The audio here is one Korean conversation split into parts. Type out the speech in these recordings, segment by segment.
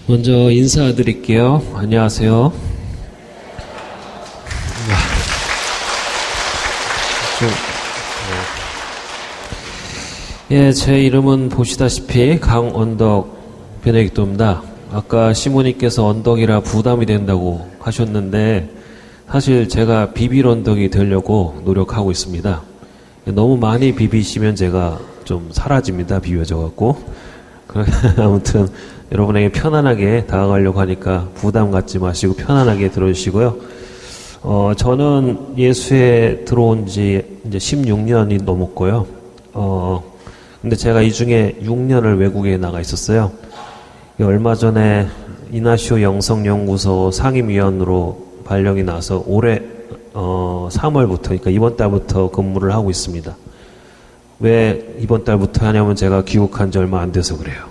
먼저 인사드릴게요. 안녕하세요. 제 이름은 보시다시피 강언덕 베네딕토입니다. 아까 시모님께서 언덕이라 부담이 된다고 하셨는데 사실 제가 비빌 언덕이 되려고 노력하고 있습니다. 너무 많이 비비시면 제가 좀 사라집니다. 비벼져갖고. 아무튼 여러분에게 편안하게 다가가려고 하니까 부담 갖지 마시고 편안하게 들어주시고요. 저는 예수에 들어온 지 이제 16년이 넘었고요. 근데 제가 이 중에 6년을 외국에 나가 있었어요. 얼마 전에 이나시오 영성연구소 상임위원으로 발령이 나서 올해 3월부터, 그러니까 이번 달부터 근무를 하고 있습니다. 왜 이번 달부터 하냐면 제가 귀국한 지 얼마 안 돼서 그래요.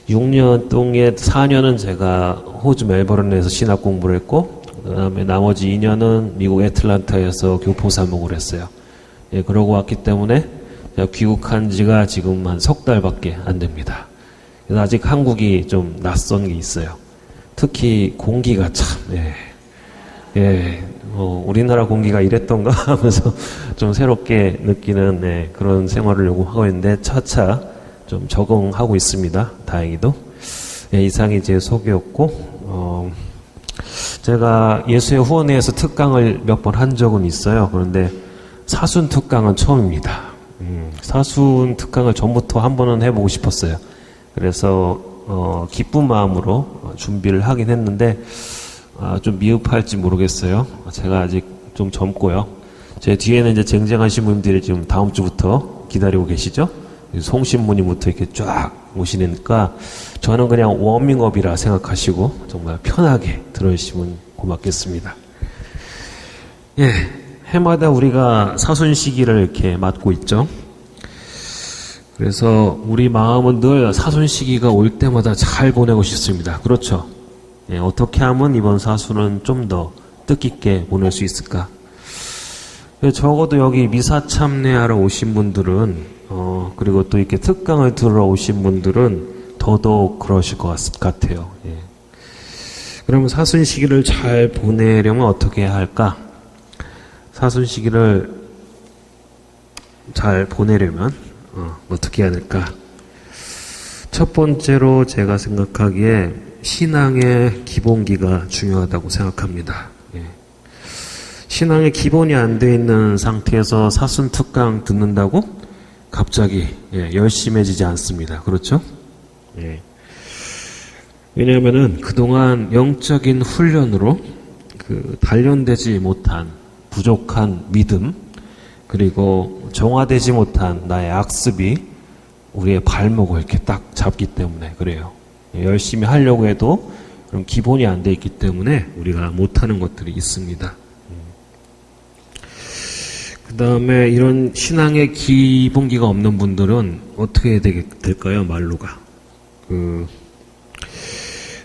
6년 동안 4년은 제가 호주 멜버른에서 신학 공부를 했고, 그 다음에 나머지 2년은 미국 애틀란타에서 교포 사목을 했어요. 그러고 왔기 때문에 제가 귀국한 지가 지금 한 석 달밖에 안 됩니다. 그래서 아직 한국이 좀 낯선 게 있어요. 특히 공기가 참, 우리나라 공기가 이랬던가 하면서 좀 새롭게 느끼는 그런 생활을 요구하고 있는데 차차 좀 적응하고 있습니다. 다행히도. 이상이 제 소개였고, 제가 예수의 후원회에서 특강을 몇 번 한 적은 있어요. 그런데 사순 특강은 처음입니다. 사순 특강을 전부터 한 번은 해보고 싶었어요. 그래서 기쁜 마음으로 준비를 하긴 했는데 좀 미흡할지 모르겠어요. 제가 아직 좀 젊고요. 제 뒤에는 이제 쟁쟁하신 분들이 지금 다음 주부터 기다리고 계시죠. 송신부님부터 이렇게 쫙 오시니까 저는 그냥 워밍업이라 생각하시고 정말 편하게 들어주시면 고맙겠습니다. 해마다 우리가 사순 시기를 이렇게 맞고 있죠. 그래서 우리 마음은 늘 사순 시기가 올 때마다 잘 보내고 싶습니다. 그렇죠? 어떻게 하면 이번 사순은 좀 더 뜻깊게 보낼 수 있을까? 적어도 여기 미사 참례하러 오신 분들은 그리고 또 이렇게 특강을 들으러 오신 분들은 더더욱 그러실 것 같아요. 그러면 사순 시기를 잘 보내려면 어떻게 해야 할까? 사순 시기를 잘 보내려면 어떻게 해야 될까? 첫 번째로 제가 생각하기에 신앙의 기본기가 중요하다고 생각합니다. 신앙의 기본이 안 돼 있는 상태에서 사순 특강 듣는다고 갑자기 열심해지지 않습니다. 그렇죠? 왜냐하면은 그동안 영적인 훈련으로 단련되지 못한 부족한 믿음 그리고 정화되지 못한 나의 악습이 우리의 발목을 이렇게 딱 잡기 때문에 그래요. 열심히 하려고 해도 그런 기본이 안 돼 있기 때문에 우리가 못하는 것들이 있습니다. 그 다음에 이런 신앙의 기본기가 없는 분들은 어떻게 해야 될까요? 말로가.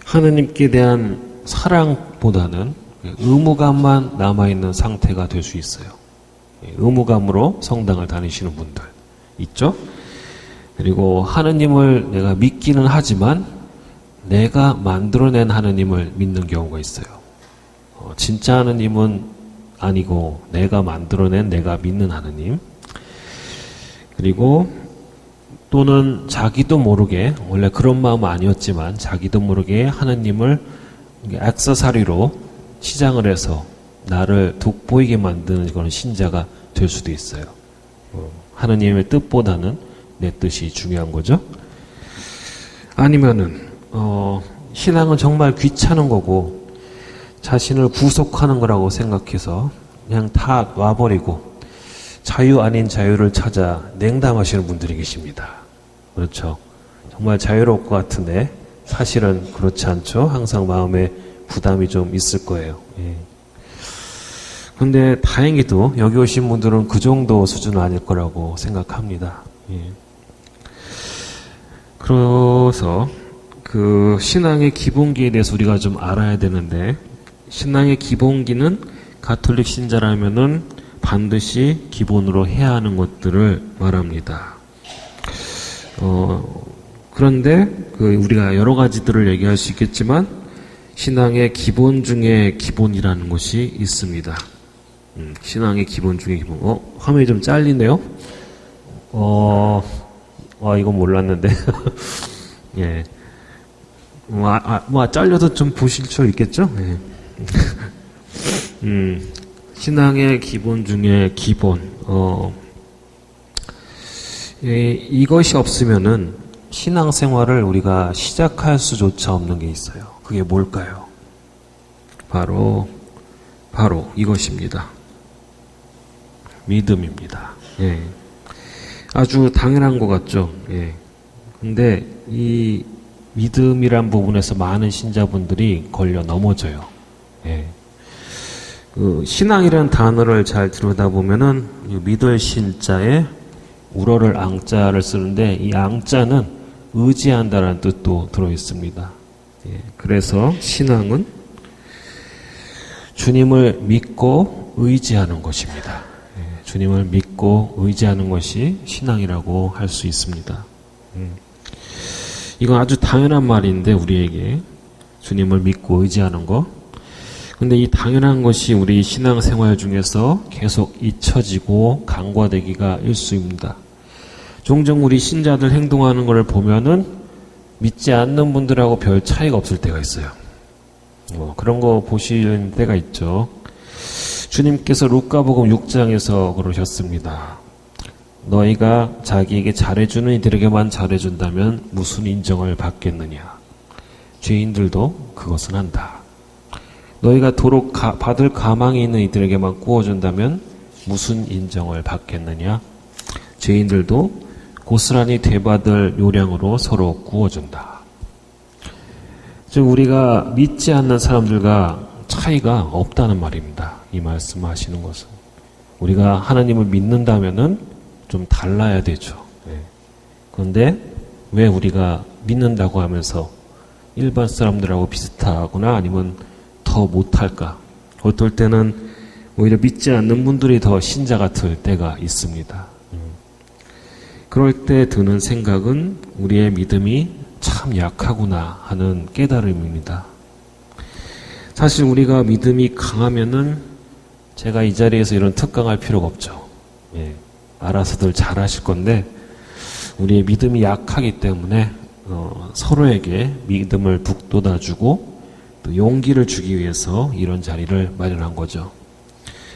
하느님께 대한 사랑보다는 의무감만 남아있는 상태가 될 수 있어요. 의무감으로 성당을 다니시는 분들 있죠? 그리고 하느님을 내가 믿기는 하지만 내가 만들어낸 하느님을 믿는 경우가 있어요. 진짜 하느님은 아니고 내가 만들어낸 내가 믿는 하느님. 그리고 또는 자기도 모르게 원래 그런 마음은 아니었지만 자기도 모르게 하느님을 액세서리로 치장을 해서 나를 돋보이게 만드는 그런 신자가 될 수도 있어요. 하느님의 뜻보다는 내 뜻이 중요한 거죠. 아니면은 신앙은 정말 귀찮은 거고 자신을 구속하는 거라고 생각해서 그냥 다 놔버리고 자유 아닌 자유를 찾아 냉담하시는 분들이 계십니다. 그렇죠. 정말 자유로울 것 같은데 사실은 그렇지 않죠. 항상 마음에 부담이 좀 있을 거예요. 그런데 다행히도 여기 오신 분들은 그 정도 수준은 아닐 거라고 생각합니다. 그래서 신앙의 기본기에 대해서 우리가 좀 알아야 되는데 신앙의 기본기는 가톨릭 신자라면은 반드시 기본으로 해야 하는 것들을 말합니다. 그런데 우리가 여러 가지들을 얘기할 수 있겠지만 신앙의 기본 중에 기본이라는 것이 있습니다. 신앙의 기본 중에 기본. 화면이 좀 잘리네요. 이건 몰랐는데. 예. 잘려도 좀 보실 수 있겠죠? 예. 신앙의 기본 중에 기본. 이것이 없으면은 신앙생활을 우리가 시작할 수조차 없는 게 있어요. 그게 뭘까요? 바로 이것입니다. 믿음입니다. 예. 아주 당연한 것 같죠? 예. 근데 이 믿음이란 부분에서 많은 신자분들이 걸려 넘어져요. 예. 신앙이라는 단어를 잘 들여다보면은 믿을 신자에 우러를 앙자를 쓰는데 이 앙자는 의지한다라는 뜻도 들어있습니다. 예. 그래서 신앙은 주님을 믿고 의지하는 것입니다. 예. 주님을 믿고 의지하는 것이 신앙이라고 할 수 있습니다. 이건 아주 당연한 말인데 우리에게 주님을 믿고 의지하는 것. 근데 이 당연한 것이 우리 신앙생활 중에서 계속 잊혀지고 간과되기가 일쑤입니다. 종종 우리 신자들 행동하는 것을 보면은 믿지 않는 분들하고 별 차이가 없을 때가 있어요. 그런 거 보실 때가 있죠. 주님께서 루카복음 6장에서 그러셨습니다. 너희가 자기에게 잘해주는 이들에게만 잘해준다면 무슨 인정을 받겠느냐. 죄인들도 그것은 한다. 너희가 도록 받을 가망이 있는 이들에게만 구워준다면 무슨 인정을 받겠느냐. 죄인들도 고스란히 되받을 요량으로 서로 구워준다. 즉 우리가 믿지 않는 사람들과 차이가 없다는 말입니다. 이 말씀하시는 것은 우리가 하나님을 믿는다면은 좀 달라야 되죠. 네. 그런데 왜 우리가 믿는다고 하면서 일반 사람들하고 비슷하거나 아니면 더 못할까? 어떨 때는 오히려 믿지 않는 분들이 더 신자 같을 때가 있습니다. 그럴 때 드는 생각은 우리의 믿음이 참 약하구나 하는 깨달음입니다. 사실 우리가 믿음이 강하면은 제가 이 자리에서 이런 특강할 필요가 없죠. 예, 알아서들 잘 하실 건데 우리의 믿음이 약하기 때문에 서로에게 믿음을 북돋아주고 또 용기를 주기 위해서 이런 자리를 마련한 거죠.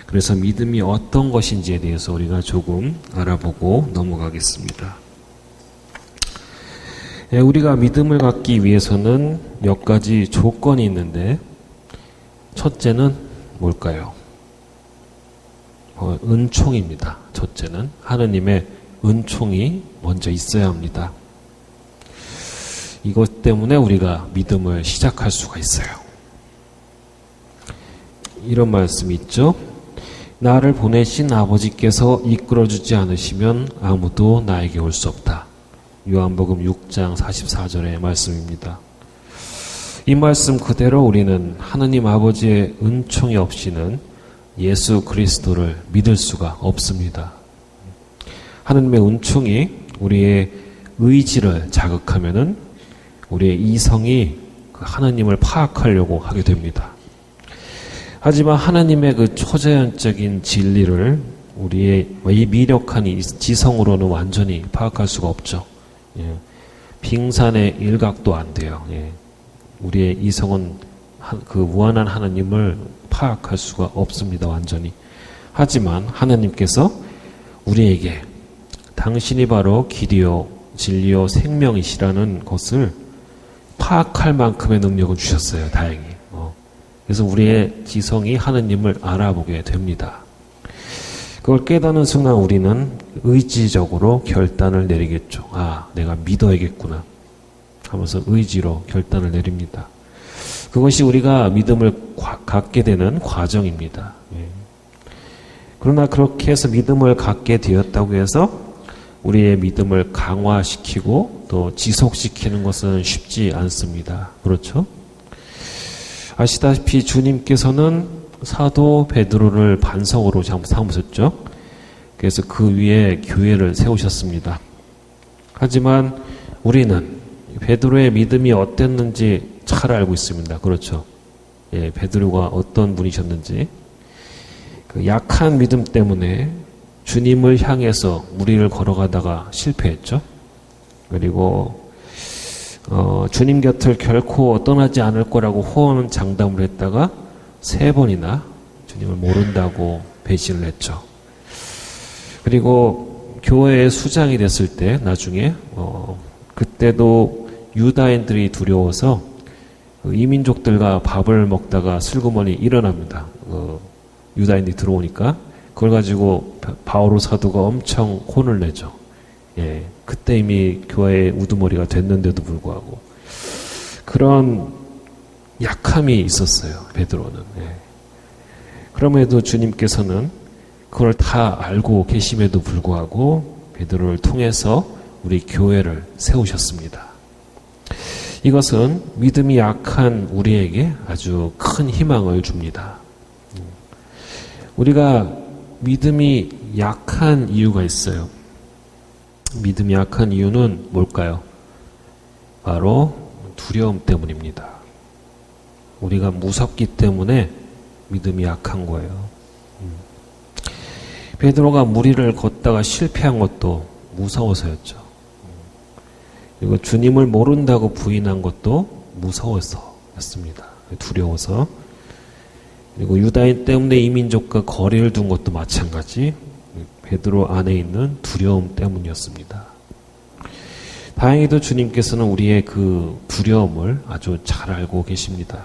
그래서 믿음이 어떤 것인지에 대해서 우리가 조금 알아보고 넘어가겠습니다. 예, 우리가 믿음을 갖기 위해서는 몇 가지 조건이 있는데 첫째는 뭘까요? 은총입니다. 첫째는 하느님의 은총이 먼저 있어야 합니다. 이것 때문에 우리가 믿음을 시작할 수가 있어요. 이런 말씀이 있죠. 나를 보내신 아버지께서 이끌어주지 않으시면 아무도 나에게 올 수 없다. 요한복음 6장 44절의 말씀입니다. 이 말씀 그대로 우리는 하느님 아버지의 은총이 없이는 예수 그리스도를 믿을 수가 없습니다. 하느님의 은총이 우리의 의지를 자극하면은 우리의 이성이 그 하나님을 파악하려고 하게 됩니다. 하지만 하나님의 그 초자연적인 진리를 우리의 이 미력한 이 지성으로는 완전히 파악할 수가 없죠. 예. 빙산의 일각도 안 돼요. 예. 우리의 이성은 그 무한한 하나님을 파악할 수가 없습니다. 완전히. 하지만 하나님께서 우리에게 당신이 바로 길이요 진리요 생명이시라는 것을 파악할 만큼의 능력을 주셨어요. 다행히. 그래서 우리의 지성이 하느님을 알아보게 됩니다. 그걸 깨닫는 순간 우리는 의지적으로 결단을 내리겠죠. 내가 믿어야겠구나 하면서 의지로 결단을 내립니다. 그것이 우리가 믿음을 갖게 되는 과정입니다. 그러나 그렇게 해서 믿음을 갖게 되었다고 해서 우리의 믿음을 강화시키고 또 지속시키는 것은 쉽지 않습니다. 그렇죠? 아시다시피 주님께서는 사도 베드로를 반석으로 삼으셨죠. 그래서 그 위에 교회를 세우셨습니다. 하지만 우리는 베드로의 믿음이 어땠는지 잘 알고 있습니다. 그렇죠? 예, 베드로가 어떤 분이셨는지. 그 약한 믿음 때문에 주님을 향해서 무리를 걸어가다가 실패했죠. 그리고 주님 곁을 결코 떠나지 않을 거라고 호언장담을 했다가 3번이나 주님을 모른다고 배신을 했죠. 그리고 교회의 수장이 됐을 때 나중에 그때도 유다인들이 두려워서 이민족들과 밥을 먹다가 슬그머니 일어납니다. 유다인들이 들어오니까 그걸 가지고 바오로 사도가 엄청 혼을 내죠. 예, 그때 이미 교회의 우두머리가 됐는데도 불구하고 그런 약함이 있었어요. 베드로는. 예. 그럼에도 주님께서는 그걸 다 알고 계심에도 불구하고 베드로를 통해서 우리 교회를 세우셨습니다. 이것은 믿음이 약한 우리에게 아주 큰 희망을 줍니다. 우리가 믿음이 약한 이유가 있어요. 믿음이 약한 이유는 뭘까요? 바로 두려움 때문입니다. 우리가 무섭기 때문에 믿음이 약한 거예요. 베드로가 무리를 걷다가 실패한 것도 무서워서였죠. 그리고 주님을 모른다고 부인한 것도 무서워서였습니다. 두려워서. 그리고 유다인 때문에 이민족과 거리를 둔 것도 마찬가지 베드로 안에 있는 두려움 때문이었습니다. 다행히도 주님께서는 우리의 그 두려움을 아주 잘 알고 계십니다.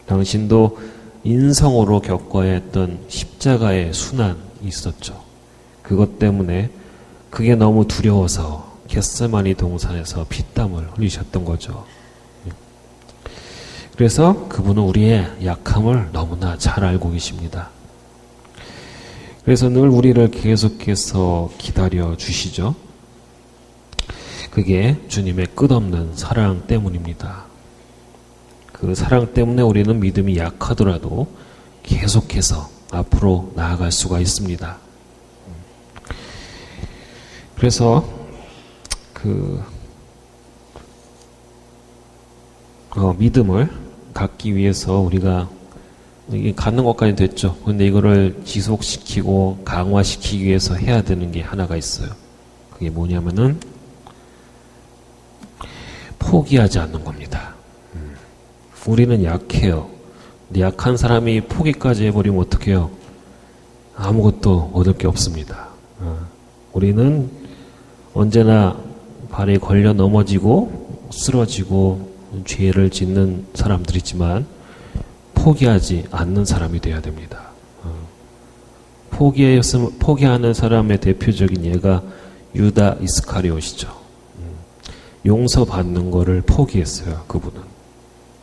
당신도 인성으로 겪어야 했던 십자가의 순환이 있었죠. 그것 때문에 그게 너무 두려워서 겟세마니 동산에서 피땀을 흘리셨던 거죠. 그래서 그분은 우리의 약함을 너무나 잘 알고 계십니다. 그래서 늘 우리를 계속해서 기다려 주시죠. 그게 주님의 끝없는 사랑 때문입니다. 그 사랑 때문에 우리는 믿음이 약하더라도 계속해서 앞으로 나아갈 수가 있습니다. 그래서 믿음을 갖기 위해서 우리가 이게 갖는 것까지 됐죠. 근데 이거를 지속시키고 강화시키기 위해서 해야 되는 게 하나가 있어요. 그게 뭐냐면은 포기하지 않는 겁니다. 우리는 약해요. 근데 약한 사람이 포기까지 해버리면 어떡해요? 아무것도 얻을 게 없습니다. 우리는 언제나 발에 걸려 넘어지고 쓰러지고 죄를 짓는 사람들이지만 포기하지 않는 사람이 되어야 됩니다. 포기하는 사람의 대표적인 예가 유다 이스카리옷이죠. 용서받는 거를 포기했어요. 그분은.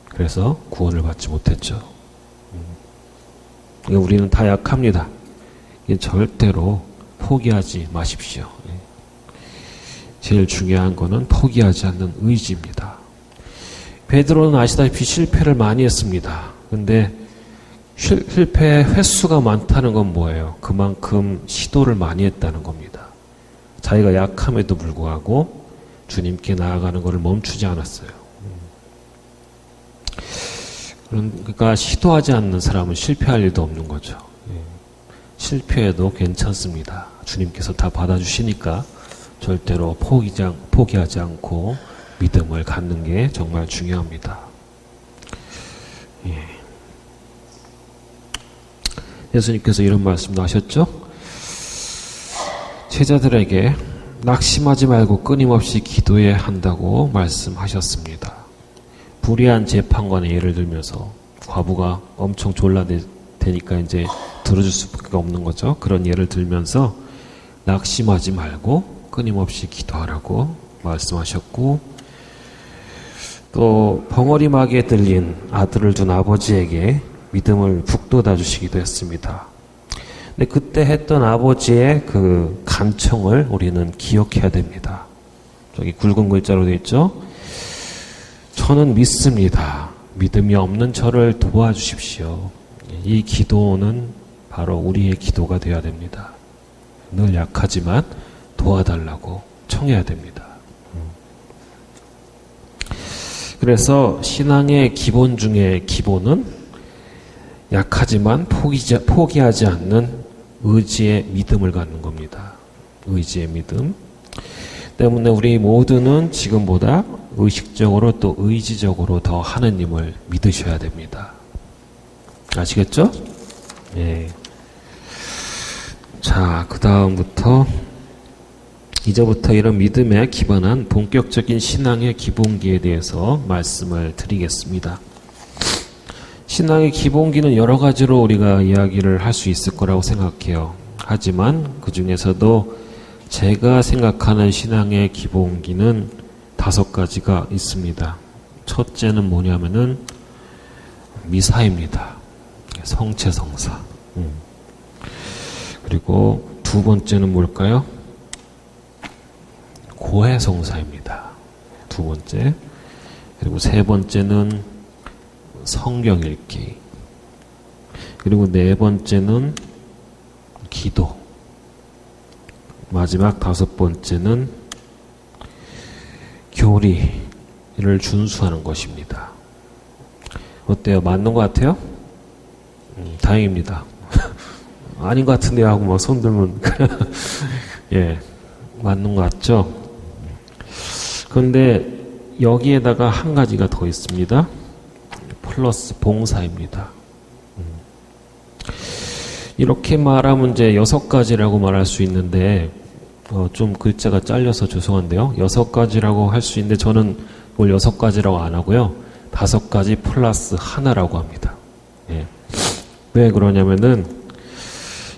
그래서 구원을 받지 못했죠. 우리는 다 약합니다. 절대로 포기하지 마십시오. 제일 중요한 거는 포기하지 않는 의지입니다. 베드로는 아시다시피 실패를 많이 했습니다. 근데 실패 횟수가 많다는 건 뭐예요? 그만큼 시도를 많이 했다는 겁니다. 자기가 약함에도 불구하고 주님께 나아가는 것을 멈추지 않았어요. 그러니까 시도하지 않는 사람은 실패할 일도 없는 거죠. 실패해도 괜찮습니다. 주님께서 다 받아주시니까 절대로 포기하지 않고 믿음을 갖는 게 정말 중요합니다. 예수님께서 이런 말씀도 하셨죠? 제자들에게 낙심하지 말고 끊임없이 기도해야 한다고 말씀하셨습니다. 불의한 재판관의 예를 들면서 과부가 엄청 졸라대니까 이제 들어줄 수밖에 없는 거죠. 그런 예를 들면서 낙심하지 말고 끊임없이 기도하라고 말씀하셨고, 또 벙어리막에 들린 아들을 둔 아버지에게 믿음을 북돋아 주시기도 했습니다. 근데 그때 했던 아버지의 그 간청을 우리는 기억해야 됩니다. 저기 굵은 글자로 되어 있죠? 저는 믿습니다. 믿음이 없는 저를 도와주십시오. 이 기도는 바로 우리의 기도가 되어야 됩니다. 늘 약하지만 도와달라고 청해야 됩니다. 그래서 신앙의 기본 중에 기본은 약하지만 포기하지 않는 의지의 믿음을 갖는 겁니다. 의지의 믿음. 때문에 우리 모두는 지금보다 의식적으로 또 의지적으로 더 하느님을 믿으셔야 됩니다. 아시겠죠? 예. 자, 그 다음부터 이제부터 이런 믿음에 기반한 본격적인 신앙의 기본기에 대해서 말씀을 드리겠습니다. 신앙의 기본기는 여러 가지로 우리가 이야기를 할 수 있을 거라고 생각해요. 하지만 그 중에서도 제가 생각하는 신앙의 기본기는 5가지가 있습니다. 첫째는 뭐냐면은 미사입니다. 성체성사. 그리고 두 번째는 뭘까요? 고해성사입니다. 두 번째. 그리고 세 번째는 성경 읽기. 그리고 네 번째는 기도. 마지막 5번째는 교리를 준수하는 것입니다. 어때요? 맞는 것 같아요? 다행입니다. 아닌 것 같은데요 하고 막 손 들면 예, 맞는 것 같죠? 그런데 여기에다가 한 가지가 더 있습니다. 플러스 봉사입니다. 이렇게 말하면 이제 6가지라고 말할 수 있는데 좀 글자가 잘려서 죄송한데요. 6가지라고 할 수 있는데 저는 이걸 6가지라고 안 하고요. 5가지 플러스 하나라고 합니다. 예. 왜 그러냐면은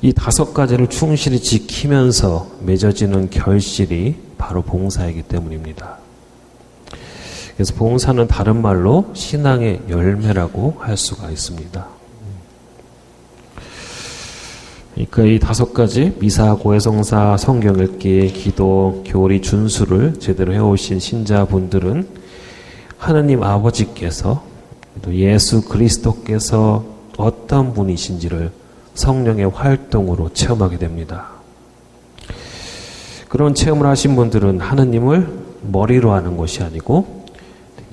이 5가지를 충실히 지키면서 맺어지는 결실이 바로 봉사이기 때문입니다. 그래서 봉사는 다른 말로 신앙의 열매라고 할 수가 있습니다. 그러니까 이 5가지 미사, 고해성사, 성경 읽기, 기도, 교리, 준수를 제대로 해오신 신자분들은 하느님 아버지께서 또 예수 그리스도께서 어떤 분이신지를 성령의 활동으로 체험하게 됩니다. 그런 체험을 하신 분들은 하느님을 머리로 아는 것이 아니고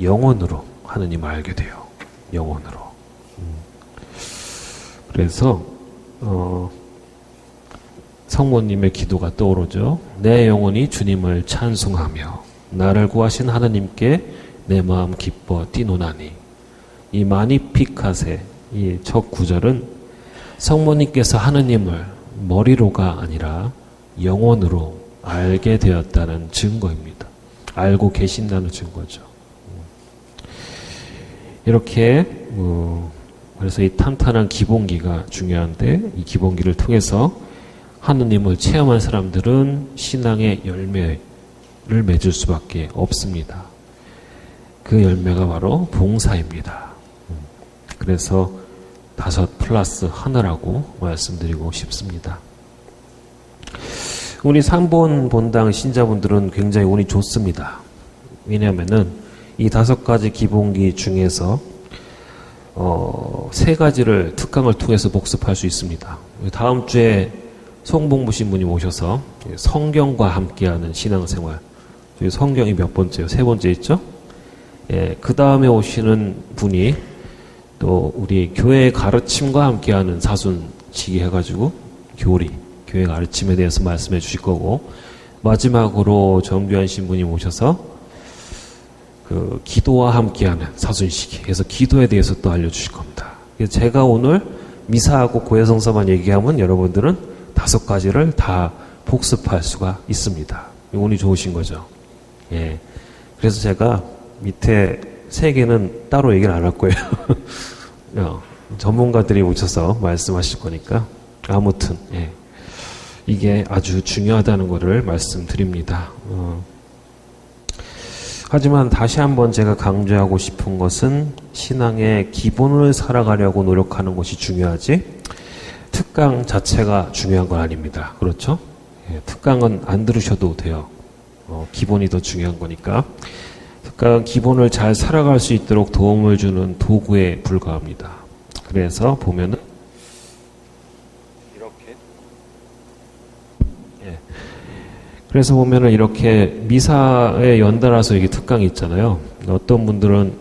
영혼으로 하느님을 알게 돼요. 영혼으로. 그래서 성모님의 기도가 떠오르죠. 내 영혼이 주님을 찬송하며 나를 구하신 하느님께 내 마음 기뻐 뛰노나니. 이 마니피카세, 이 첫 구절은 성모님께서 하느님을 머리로가 아니라 영혼으로 알게 되었다는 증거입니다. 알고 계신다는 증거죠. 이렇게 그래서 이 탄탄한 기본기가 중요한데 이 기본기를 통해서 하느님을 체험한 사람들은 신앙의 열매를 맺을 수밖에 없습니다. 그 열매가 바로 봉사입니다. 그래서 5 플러스 하나라고 말씀드리고 싶습니다. 우리 3본 본당 신자분들은 굉장히 운이 좋습니다. 왜냐하면은 이 5가지 기본기 중에서 3가지를 특강을 통해서 복습할 수 있습니다. 다음 주에 송봉무신 분이 오셔서 성경과 함께하는 신앙생활. 저희 성경이 몇 번째요? 3번째 있죠? 예, 그 다음에 오시는 분이 또 우리 교회의 가르침과 함께하는 사순치기 해가지고 교리, 교회 가르침에 대해서 말씀해 주실 거고, 마지막으로 정규한 신부님 오셔서 그 기도와 함께하는 사순시기, 그래서 기도에 대해서 또 알려주실 겁니다. 그래서 제가 오늘 미사하고 고해성사만 얘기하면 여러분들은 5가지를 다 복습할 수가 있습니다. 운이 좋으신 거죠. 예. 그래서 제가 밑에 3개는 따로 얘기를 안 할 거예요. 전문가들이 오셔서 말씀하실 거니까. 아무튼, 예. 이게 아주 중요하다는 것을 말씀드립니다. 하지만 다시 한번 제가 강조하고 싶은 것은 신앙의 기본을 살아가려고 노력하는 것이 중요하지 특강 자체가 중요한 건 아닙니다. 그렇죠? 예, 특강은 안 들으셔도 돼요. 기본이 더 중요한 거니까. 특강은 기본을 잘 살아갈 수 있도록 도움을 주는 도구에 불과합니다. 그래서 보면은 이렇게 그래서 보면은 이렇게 미사에 연달아서 이게 특강이 있잖아요. 어떤 분들은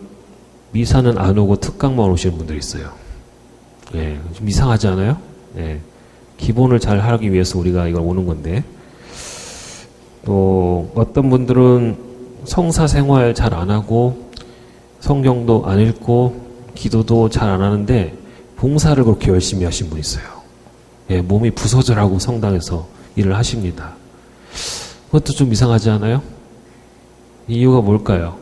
미사는 안 오고 특강만 오시는 분들이 있어요. 예, 좀 이상하지 않아요? 예, 기본을 잘 하기 위해서 우리가 이걸 오는 건데, 또 어떤 분들은 성사 생활 잘 안 하고 성경도 안 읽고 기도도 잘 안 하는데 봉사를 그렇게 열심히 하신 분이 있어요. 예, 몸이 부서져라고 성당에서 일을 하십니다. 그것도 좀 이상하지 않아요? 이유가 뭘까요?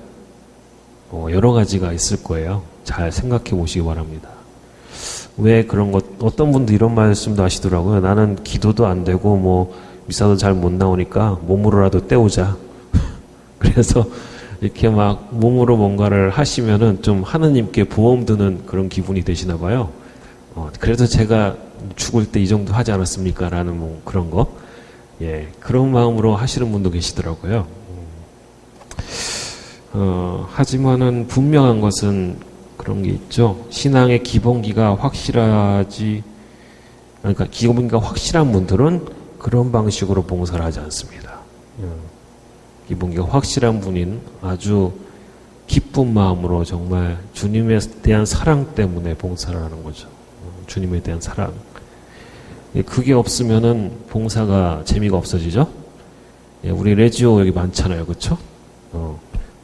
여러 가지가 있을 거예요. 잘 생각해 보시기 바랍니다. 왜 그런 것, 어떤 분도 이런 말씀도 하시더라고요. 나는 기도도 안 되고 뭐 미사도 잘 못 나오니까 몸으로라도 때우자. 그래서 이렇게 막 몸으로 뭔가를 하시면은 좀 하느님께 보험 드는 그런 기분이 되시나 봐요. 그래도 제가 죽을 때 이 정도 하지 않았습니까? 라는 뭐 그런 거. 예, 그런 마음으로 하시는 분도 계시더라고요. 하지만은 분명한 것은 그런 게 있죠. 신앙의 기본기가 확실하지, 그러니까 기본기가 확실한 분들은 그런 방식으로 봉사를 하지 않습니다. 기본기가 확실한 분인 아주 기쁜 마음으로 정말 주님에 대한 사랑 때문에 봉사를 하는 거죠. 주님에 대한 사랑. 그게 없으면은 봉사가 재미가 없어지죠. 우리 레지오 여기 많잖아요, 그렇죠?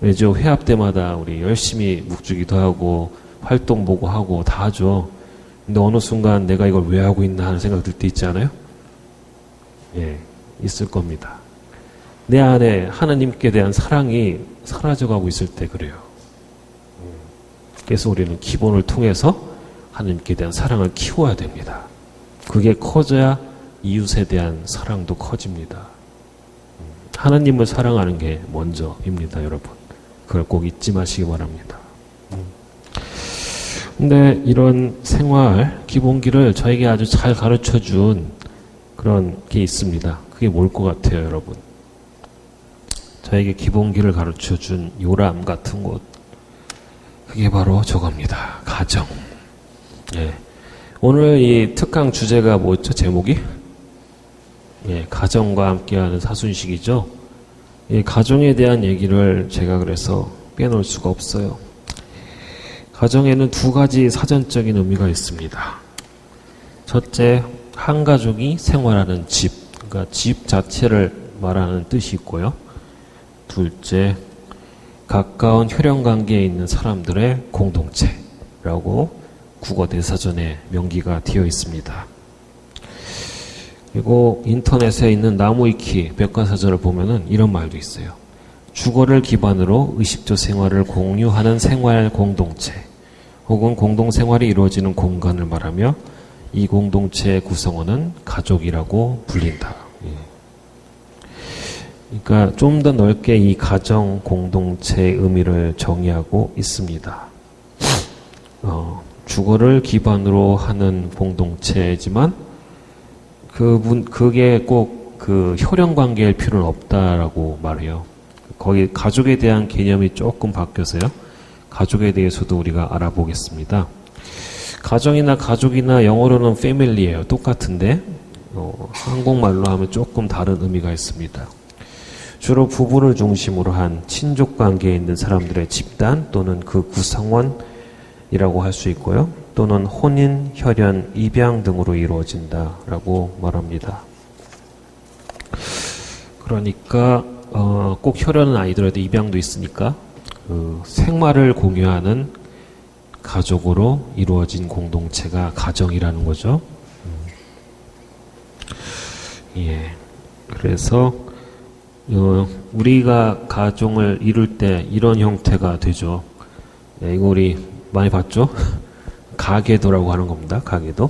레지오 회합 때마다 우리 열심히 묵주기도 하고 활동 보고 하고 다 하죠. 근데 어느 순간 내가 이걸 왜 하고 있나 하는 생각 들 때 있지 않아요? 예, 있을 겁니다. 내 안에 하나님께 대한 사랑이 사라져가고 있을 때 그래요. 그래서 우리는 기본을 통해서 하나님께 대한 사랑을 키워야 됩니다. 그게 커져야 이웃에 대한 사랑도 커집니다. 하나님을 사랑하는 게 먼저입니다, 여러분. 그걸 꼭 잊지 마시기 바랍니다. 근데 이런 생활, 기본기를 저에게 아주 잘 가르쳐 준 그런 게 있습니다. 그게 뭘 것 같아요, 여러분? 저에게 기본기를 가르쳐 준 요람 같은 곳. 그게 바로 저겁니다. 가정. 예. 오늘 이 특강 주제가 뭐였죠? 제목이? 예, 가정과 함께하는 사순식이죠. 이 가정에 대한 얘기를 제가 그래서 빼놓을 수가 없어요. 가정에는 두 가지 사전적인 의미가 있습니다. 첫째, 한 가족이 생활하는 집, 그러니까 집 자체를 말하는 뜻이 있고요. 둘째, 가까운 혈연관계에 있는 사람들의 공동체라고 국어 대사전에 명기가 되어 있습니다. 그리고 인터넷에 있는 나무위키 백과사전을 보면은 이런 말도 있어요. 주거를 기반으로 의식주 생활을 공유하는 생활 공동체 혹은 공동생활이 이루어지는 공간을 말하며 이 공동체의 구성원은 가족이라고 불린다. 그러니까 좀 더 넓게 이 가정 공동체의 의미를 정의하고 있습니다. 주거를 기반으로 하는 공동체지만 그게 꼭 그 혈연 관계일 필요는 없다라고 말해요. 거기 가족에 대한 개념이 조금 바뀌어서요. 가족에 대해서도 우리가 알아보겠습니다. 가정이나 가족이나 영어로는 family예요. 똑같은데 한국말로 하면 조금 다른 의미가 있습니다. 주로 부부를 중심으로 한 친족 관계에 있는 사람들의 집단 또는 그 구성원이라고 할 수 있고요. 또는 혼인, 혈연, 입양 등으로 이루어진다라고 말합니다. 그러니까 꼭 혈연은 아니더라도 입양도 있으니까 생활을 공유하는 가족으로 이루어진 공동체가 가정이라는 거죠. 예. 그래서 우리가 가정을 이룰 때 이런 형태가 되죠. 예, 이거 우리 많이 봤죠? 가계도라고 하는 겁니다. 가계도.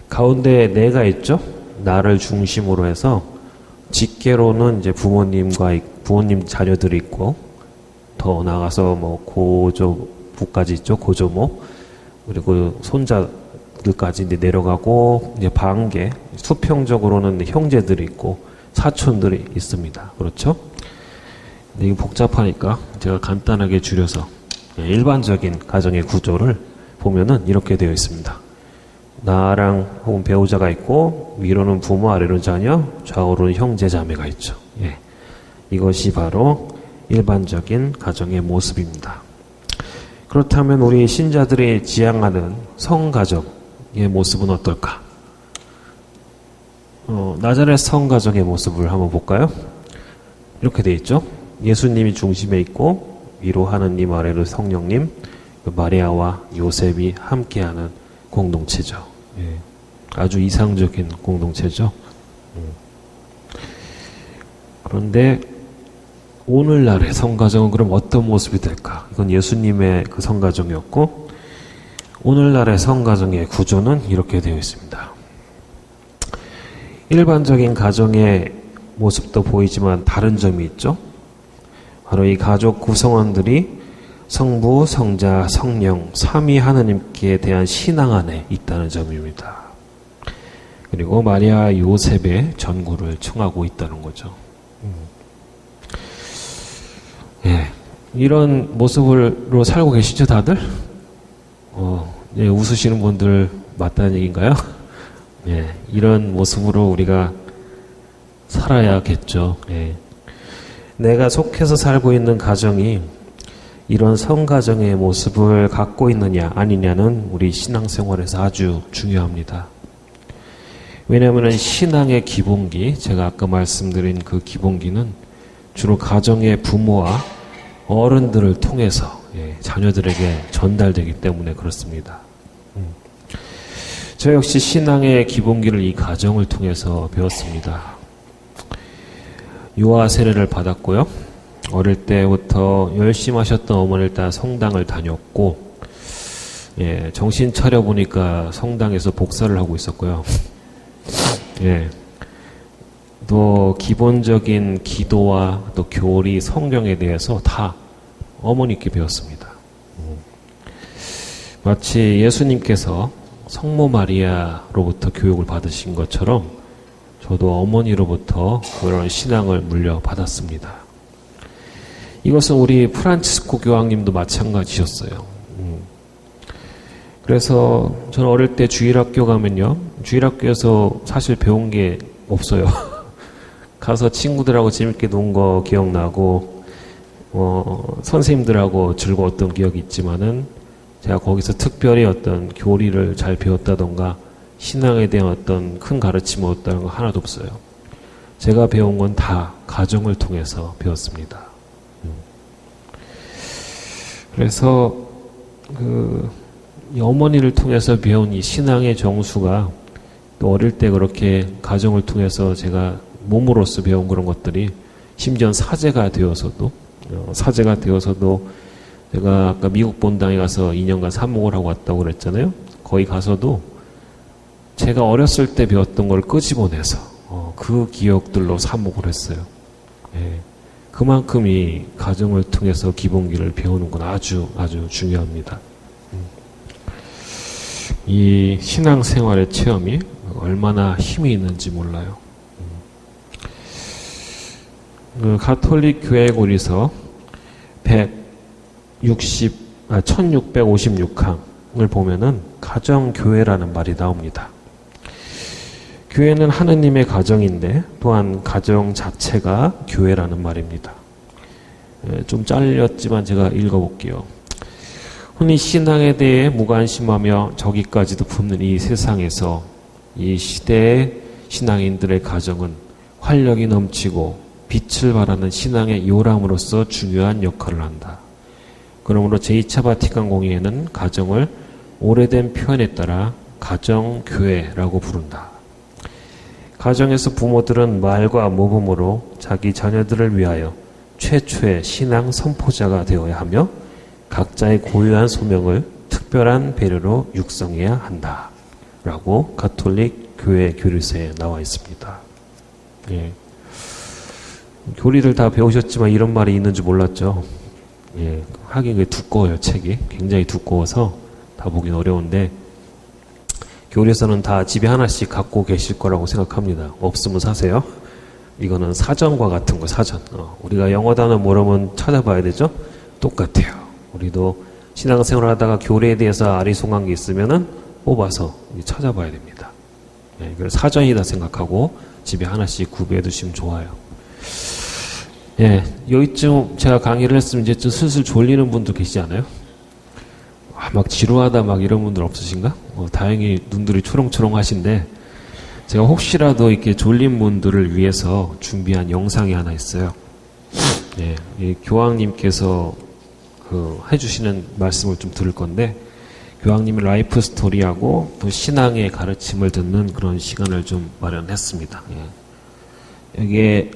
가운데 내가 있죠? 나를 중심으로 해서 직계로는 이제 부모님 자녀들이 있고 더 나가서 뭐 고조부까지 있죠. 고조모. 그리고 손자들까지 이제 내려가고 이제 반계, 수평적으로는 형제들이 있고 사촌들이 있습니다. 그렇죠? 근데 이게 복잡하니까 제가 간단하게 줄여서 일반적인 가정의 구조를 보면은 이렇게 되어 있습니다. 나랑 혹은 배우자가 있고 위로는 부모, 아래로는 자녀, 좌우로는 형제, 자매가 있죠. 예. 이것이 바로 일반적인 가정의 모습입니다. 그렇다면 우리 신자들이 지향하는 성가정의 모습은 어떨까? 나자렛 성가정의 모습을 한번 볼까요? 이렇게 돼 있죠. 예수님이 중심에 있고 위로 하느님 아래로 성령님, 마리아와 요셉이 함께하는 공동체죠. 예. 아주 이상적인 공동체죠. 그런데 오늘날의 성가정은 그럼 어떤 모습이 될까? 이건 예수님의 그 성가정이었고, 오늘날의 성가정의 구조는 이렇게 되어 있습니다. 일반적인 가정의 모습도 보이지만 다른 점이 있죠. 바로 이 가족 구성원들이 성부, 성자, 성령, 삼위 하나님께 대한 신앙 안에 있다는 점입니다. 그리고 마리아 요셉의 전구를 청하고 있다는 거죠. 예, 이런 모습으로 살고 계시죠, 다들? 예, 웃으시는 분들 맞다는 얘기인가요? 예, 이런 모습으로 우리가 살아야겠죠. 예. 내가 속해서 살고 있는 가정이 이런 성가정의 모습을 갖고 있느냐 아니냐는 우리 신앙생활에서 아주 중요합니다. 왜냐하면 신앙의 기본기, 제가 아까 말씀드린 그 기본기는 주로 가정의 부모와 어른들을 통해서 자녀들에게 전달되기 때문에 그렇습니다. 저 역시 신앙의 기본기를 이 가정을 통해서 배웠습니다. 유아 세례를 받았고요. 어릴 때부터 열심히 하셨던 어머니를 따라 성당을 다녔고, 예, 정신 차려 보니까 성당에서 복사를 하고 있었고요. 예, 또 기본적인 기도와 또 교리, 성경에 대해서 다 어머니께 배웠습니다. 마치 예수님께서 성모 마리아로부터 교육을 받으신 것처럼 저도 어머니로부터 그런 신앙을 물려받았습니다. 이것은 우리 프란치스코 교황님도 마찬가지셨어요. 그래서 저는 어릴 때 주일학교 가면요, 주일학교에서 사실 배운 게 없어요. 가서 친구들하고 재밌게 논 거 기억나고, 선생님들하고 즐거웠던 기억이 있지만은 제가 거기서 특별히 어떤 교리를 잘 배웠다던가 신앙에 대한 어떤 큰 가르침을 얻었다는 거 하나도 없어요. 제가 배운 건 다 가정을 통해서 배웠습니다. 그래서 이 어머니를 통해서 배운 이 신앙의 정수가 또 어릴 때 그렇게 가정을 통해서 제가 몸으로서 배운 그런 것들이 심지어 사제가 되어서도 제가 아까 미국 본당에 가서 2년간 사목을 하고 왔다고 그랬잖아요. 거기 가서도 제가 어렸을 때 배웠던 걸 끄집어내서 그 기억들로 사목을 했어요. 예. 그만큼 이 가정을 통해서 기본기를 배우는 건 아주 중요합니다. 이 신앙생활의 체험이 얼마나 힘이 있는지 몰라요. 그 가톨릭 교회 고리서 1656항을 보면은 가정교회라는 말이 나옵니다. 교회는 하느님의 가정인데 또한 가정 자체가 교회라는 말입니다. 좀 잘렸지만 제가 읽어볼게요. 흔히 신앙에 대해 무관심하며 저기까지도 품는 이 세상에서 이 시대의 신앙인들의 가정은 활력이 넘치고 빛을 발하는 신앙의 요람으로서 중요한 역할을 한다. 그러므로 제2차 바티칸 공의회는 가정을 오래된 표현에 따라 가정교회라고 부른다. 가정에서 부모들은 말과 모범으로 자기 자녀들을 위하여 최초의 신앙 선포자가 되어야 하며 각자의 고유한 소명을 특별한 배려로 육성해야 한다. 라고 가톨릭 교회 교리서에 나와 있습니다. 예. 교리를 다 배우셨지만 이런 말이 있는 줄 몰랐죠. 예. 하긴 두꺼워요, 책이. 굉장히 두꺼워서 다 보긴 어려운데, 교리서는 다 집에 하나씩 갖고 계실 거라고 생각합니다. 없으면 사세요. 이거는 사전과 같은 거, 사전. 우리가 영어 단어 모르면 찾아봐야 되죠? 똑같아요. 우리도 신앙생활 하다가 교리에 대해서 아리송한 게 있으면은 뽑아서 찾아봐야 됩니다. 예, 이걸 사전이다 생각하고 집에 하나씩 구비해 두시면 좋아요. 예, 여기쯤 제가 강의를 했으면 이제 좀 슬슬 졸리는 분도 계시지 않아요? 막 지루하다 막 이런 분들 없으신가? 다행히 눈들이 초롱초롱 하신데, 제가 혹시라도 이렇게 졸린 분들을 위해서 준비한 영상이 하나 있어요. 예, 이 교황님께서 해주시는 말씀을 좀 들을 건데, 교황님의 라이프 스토리하고 또 신앙의 가르침을 듣는 그런 시간을 좀 마련했습니다. 예. 여기에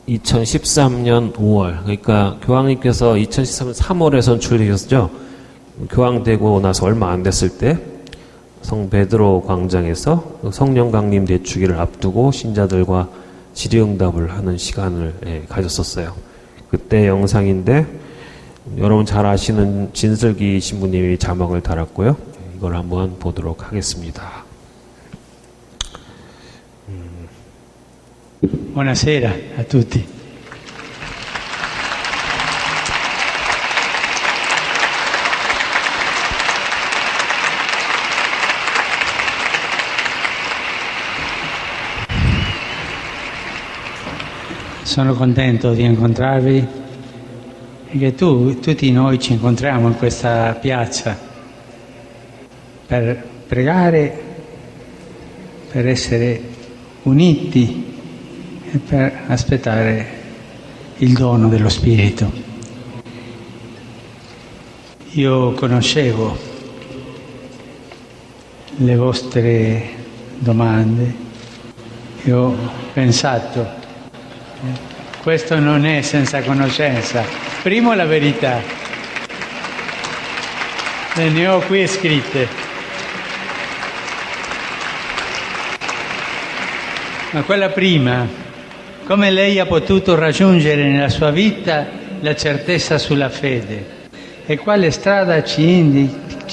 2013년 5월, 그러니까 교황님께서 2013년 3월에 선출되셨죠. 교황되고 나서 얼마 안 됐을 때 성 베드로 광장에서 성령 강림 대축일을 앞두고 신자들과 질의응답을 하는 시간을 가졌었어요. 그때 영상인데 여러분 잘 아시는 진슬기 신부님이 자막을 달았고요. 이걸 한번 보도록 하겠습니다. Buonasera a tutti. Sono contento di incontrarvi e che tutti noi ci incontriamo in questa piazza per pregare, per essere uniti e per aspettare il dono dello Spirito. Io conoscevo le vostre domande e ho pensato, questo non è senza conoscenza. Primo la verità, ne ho qui scritte. Ma quella prima, come lei ha potuto raggiungere nella sua vita la certezza sulla fede e quale strada ci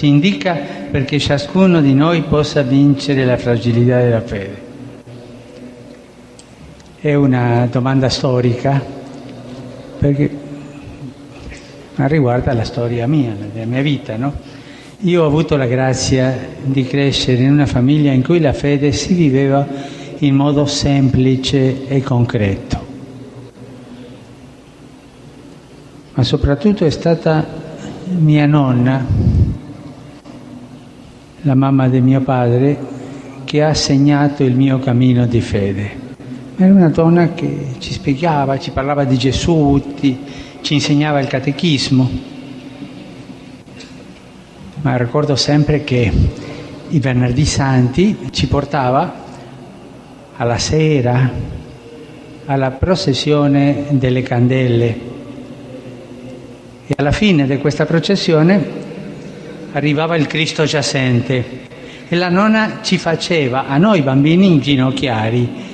indica perché ciascuno di noi possa vincere la fragilità della fede? È una domanda storica perché riguarda la storia mia, la mia vita, no? Io ho avuto la grazia di crescere in una famiglia in cui la fede si viveva in modo semplice e concreto. Ma soprattutto è stata mia nonna, la mamma di mio padre, che ha segnato il mio cammino di fede. Era una donna che ci spiegava, ci parlava di Gesù, ci insegnava il catechismo. Ma ricordo sempre che i venerdì santi ci portava alla sera alla processione delle candele e alla fine di questa processione arrivava il Cristo giacente e la nonna ci faceva, a noi bambini, inginocchiare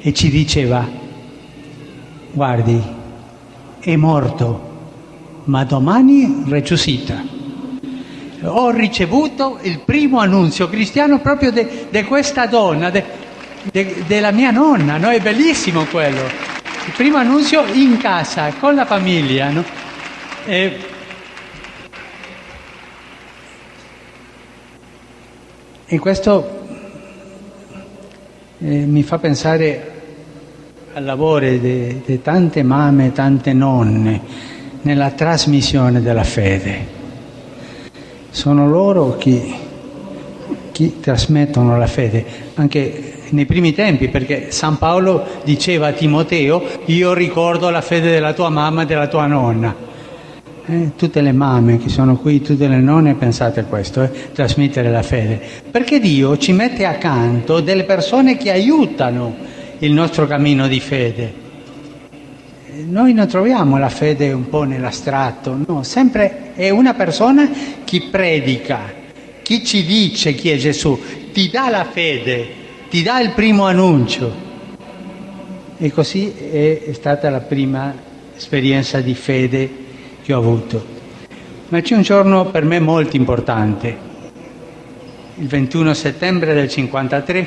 e ci diceva: guardi, è morto, ma domani risuscita. Ho ricevuto il primo annunzio cristiano proprio di questa donna, della mia nonna, no? È bellissimo quello. Il primo annunzio in casa, con la famiglia, no? E questo mi fa pensare al lavoro di tante mamme, tante nonne nella trasmissione della fede. Sono loro chi trasmettono la fede, anche nei primi tempi, perché San Paolo diceva a Timoteo: io ricordo la fede della tua mamma e della tua nonna. Tutte le mamme che sono qui, tutte le nonne, pensate a questo, trasmettere la fede, perché Dio ci mette accanto delle persone che aiutano il nostro cammino di fede. Noi non troviamo la fede un po' nell'astratto, no, sempre è una persona che predica, chi ci dice chi è Gesù, ti dà la fede, ti dà il primo annuncio. E così è stata la prima esperienza di fede che ho avuto. Ma c'è un giorno per me molto importante, il 21 settembre del 53,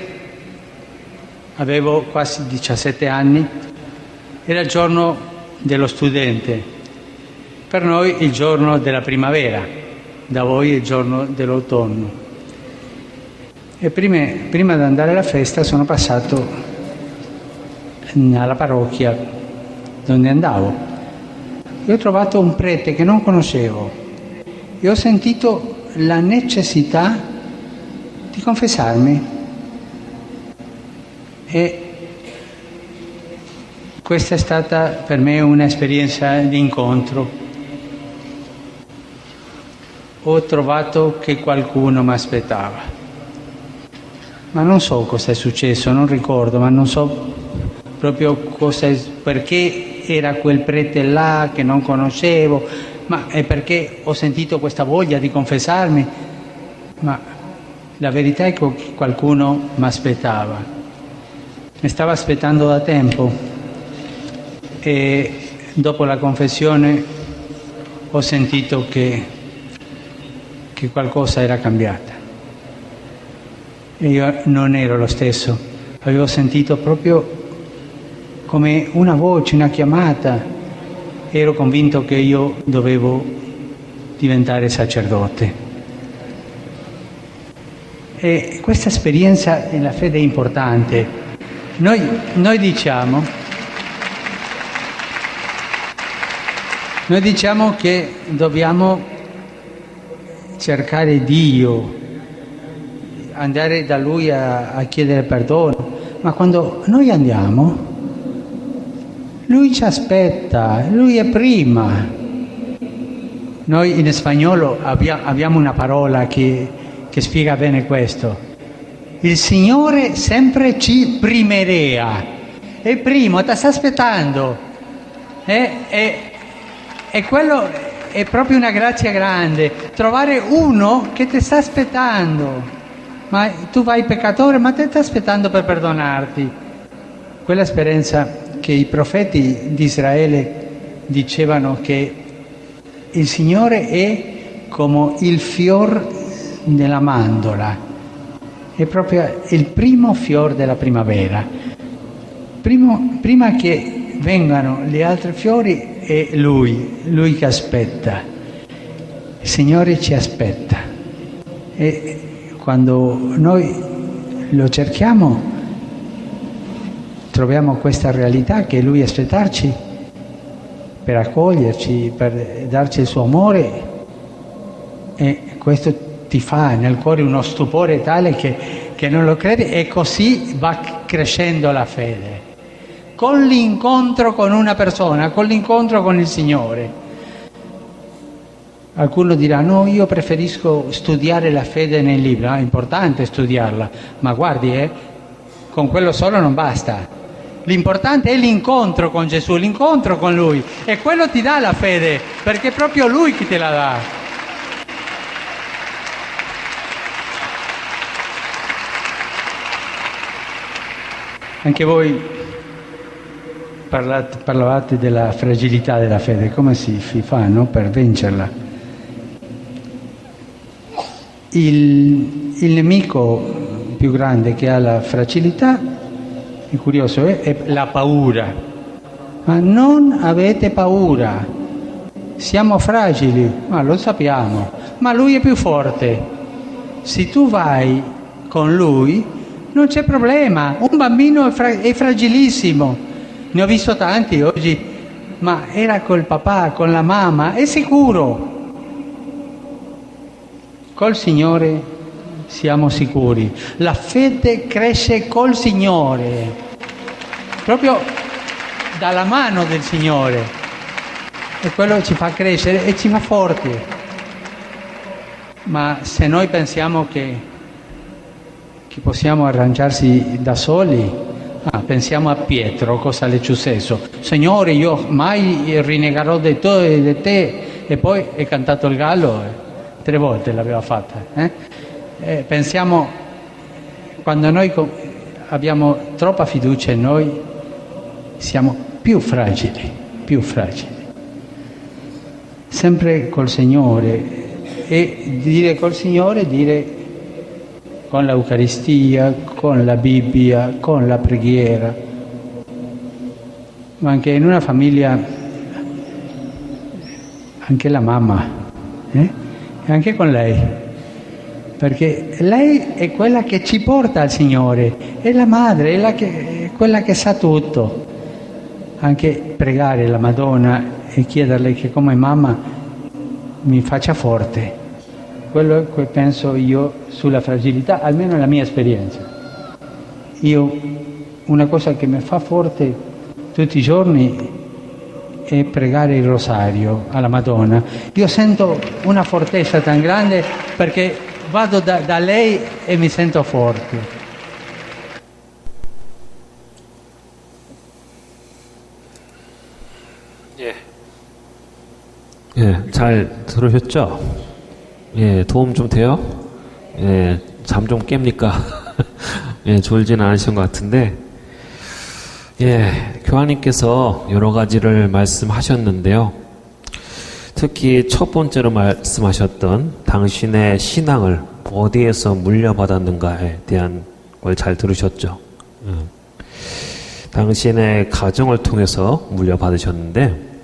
avevo quasi 17 anni, era il giorno dello studente, per noi il giorno della primavera, da voi il giorno dell'autunno. E prima di andare alla festa sono passato alla parrocchia donde andavo. E ho trovato un prete che non conoscevo e ho sentito la necessità di confessarmi. E questa è stata per me un'esperienza di incontro. Ho trovato che qualcuno mi aspettava, ma non so cosa è successo, non ricordo, ma non so proprio perché era quel prete là che non conoscevo, ma è perché ho sentito questa voglia di confessarmi, ma la verità è che qualcuno mi aspettava, mi stava aspettando da tempo e dopo la confessione ho sentito che qualcosa era cambiata e io non ero lo stesso, avevo sentito proprio come una voce, una chiamata, ero convinto che io dovevo diventare sacerdote. E questa esperienza nella fede è importante. Noi diciamo che dobbiamo cercare Dio, andare da Lui a chiedere perdono, ma quando noi andiamo, Lui ci aspetta, Lui è prima. Noi in spagnolo abbiamo una parola che spiega bene questo. Il Signore sempre ci primerea, è primo, ti sta aspettando. E quello è proprio una grazia grande, trovare uno che ti sta aspettando. Ma tu vai peccatore, ma ti sta aspettando per perdonarti. Quella esperienza che i profeti di Israele dicevano che il Signore è come il fior nella mandorla, è proprio il primo fior della primavera. Prima che vengano gli altri fiori è Lui che aspetta. Il Signore ci aspetta e quando noi lo cerchiamo troviamo questa realtà che è Lui aspettarci per accoglierci, per darci il suo amore, e questo ti fa nel cuore uno stupore tale che non lo credi, e così va crescendo la fede. Con l'incontro con una persona, con l'incontro con il Signore. Qualcuno dirà, no, io preferisco studiare la fede nel libro, è importante studiarla, ma guardi, con quello solo non basta. L'importante è l'incontro con Gesù, l'incontro con Lui, e quello ti dà la fede, perché è proprio Lui che te la dà. Anche voi parlavate della fragilità della fede, come si fa, no? Per vincerla. Il nemico più grande che ha la fragilità, è curioso, è la paura. Ma non avete paura, siamo fragili, ma lo sappiamo, ma Lui è più forte. Se tu vai con Lui non c'è problema, un bambino è fragilissimo. Ne ho visto tanti oggi, ma era col papà, con la mamma, è sicuro. Col Signore siamo sicuri. La fede cresce col Signore, proprio dalla mano del Signore. E quello ci fa crescere e ci fa forti. Ma se noi pensiamo che possiamo arrangiarsi da soli, pensiamo a Pietro, cosa le è successo. Signore, io mai rinnegherò di te, e poi è cantato il gallo, 3 volte l'aveva fatta. Pensiamo, quando noi abbiamo troppa fiducia in noi, siamo più fragili. Sempre col Signore, e dire col Signore, dire con l'Eucaristia, con la Bibbia, con la preghiera. Ma anche in una famiglia, anche la mamma, e anche con lei, perché lei è quella che ci porta al Signore, è la madre, è quella che sa tutto. anche pregare la Madonna e chiederle che come mamma mi faccia forte. Quello che penso io sulla fragilità, almeno nella mia esperienza. Una cosa che mi fa forte tutti i giorni è pregare il rosario alla Madonna. Io sento una fortezza tan grande perché vado da lei e mi sento forte. 예, 잘 들으셨죠? 예, 도움 좀 돼요? 예, 잠 좀 깹니까? 예, 졸진 않으신 것 같은데, 예, 교황님께서 여러 가지를 말씀하셨는데요. 특히 첫 번째로 말씀하셨던 당신의 신앙을 어디에서 물려받았는가에 대한 걸 잘 들으셨죠? 당신의 가정을 통해서 물려받으셨는데,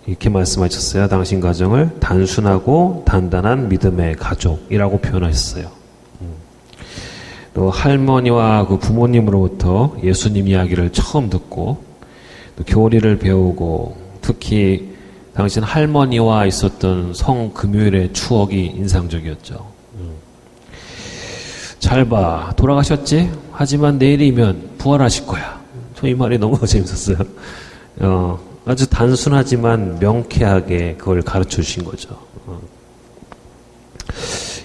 이렇게 말씀하셨어요. 당신 가정을 단순하고 단단한 믿음의 가족이라고 표현하셨어요. 또 할머니와 그 부모님으로부터 예수님 이야기를 처음 듣고 또 교리를 배우고 특히 당신 할머니와 있었던 성금요일의 추억이 인상적이었죠. 잘 봐. 돌아가셨지? 하지만 내일이면 부활하실 거야. 저 이 말이 너무 재밌었어요. 아주 단순하지만 명쾌하게 그걸 가르쳐 주신 거죠.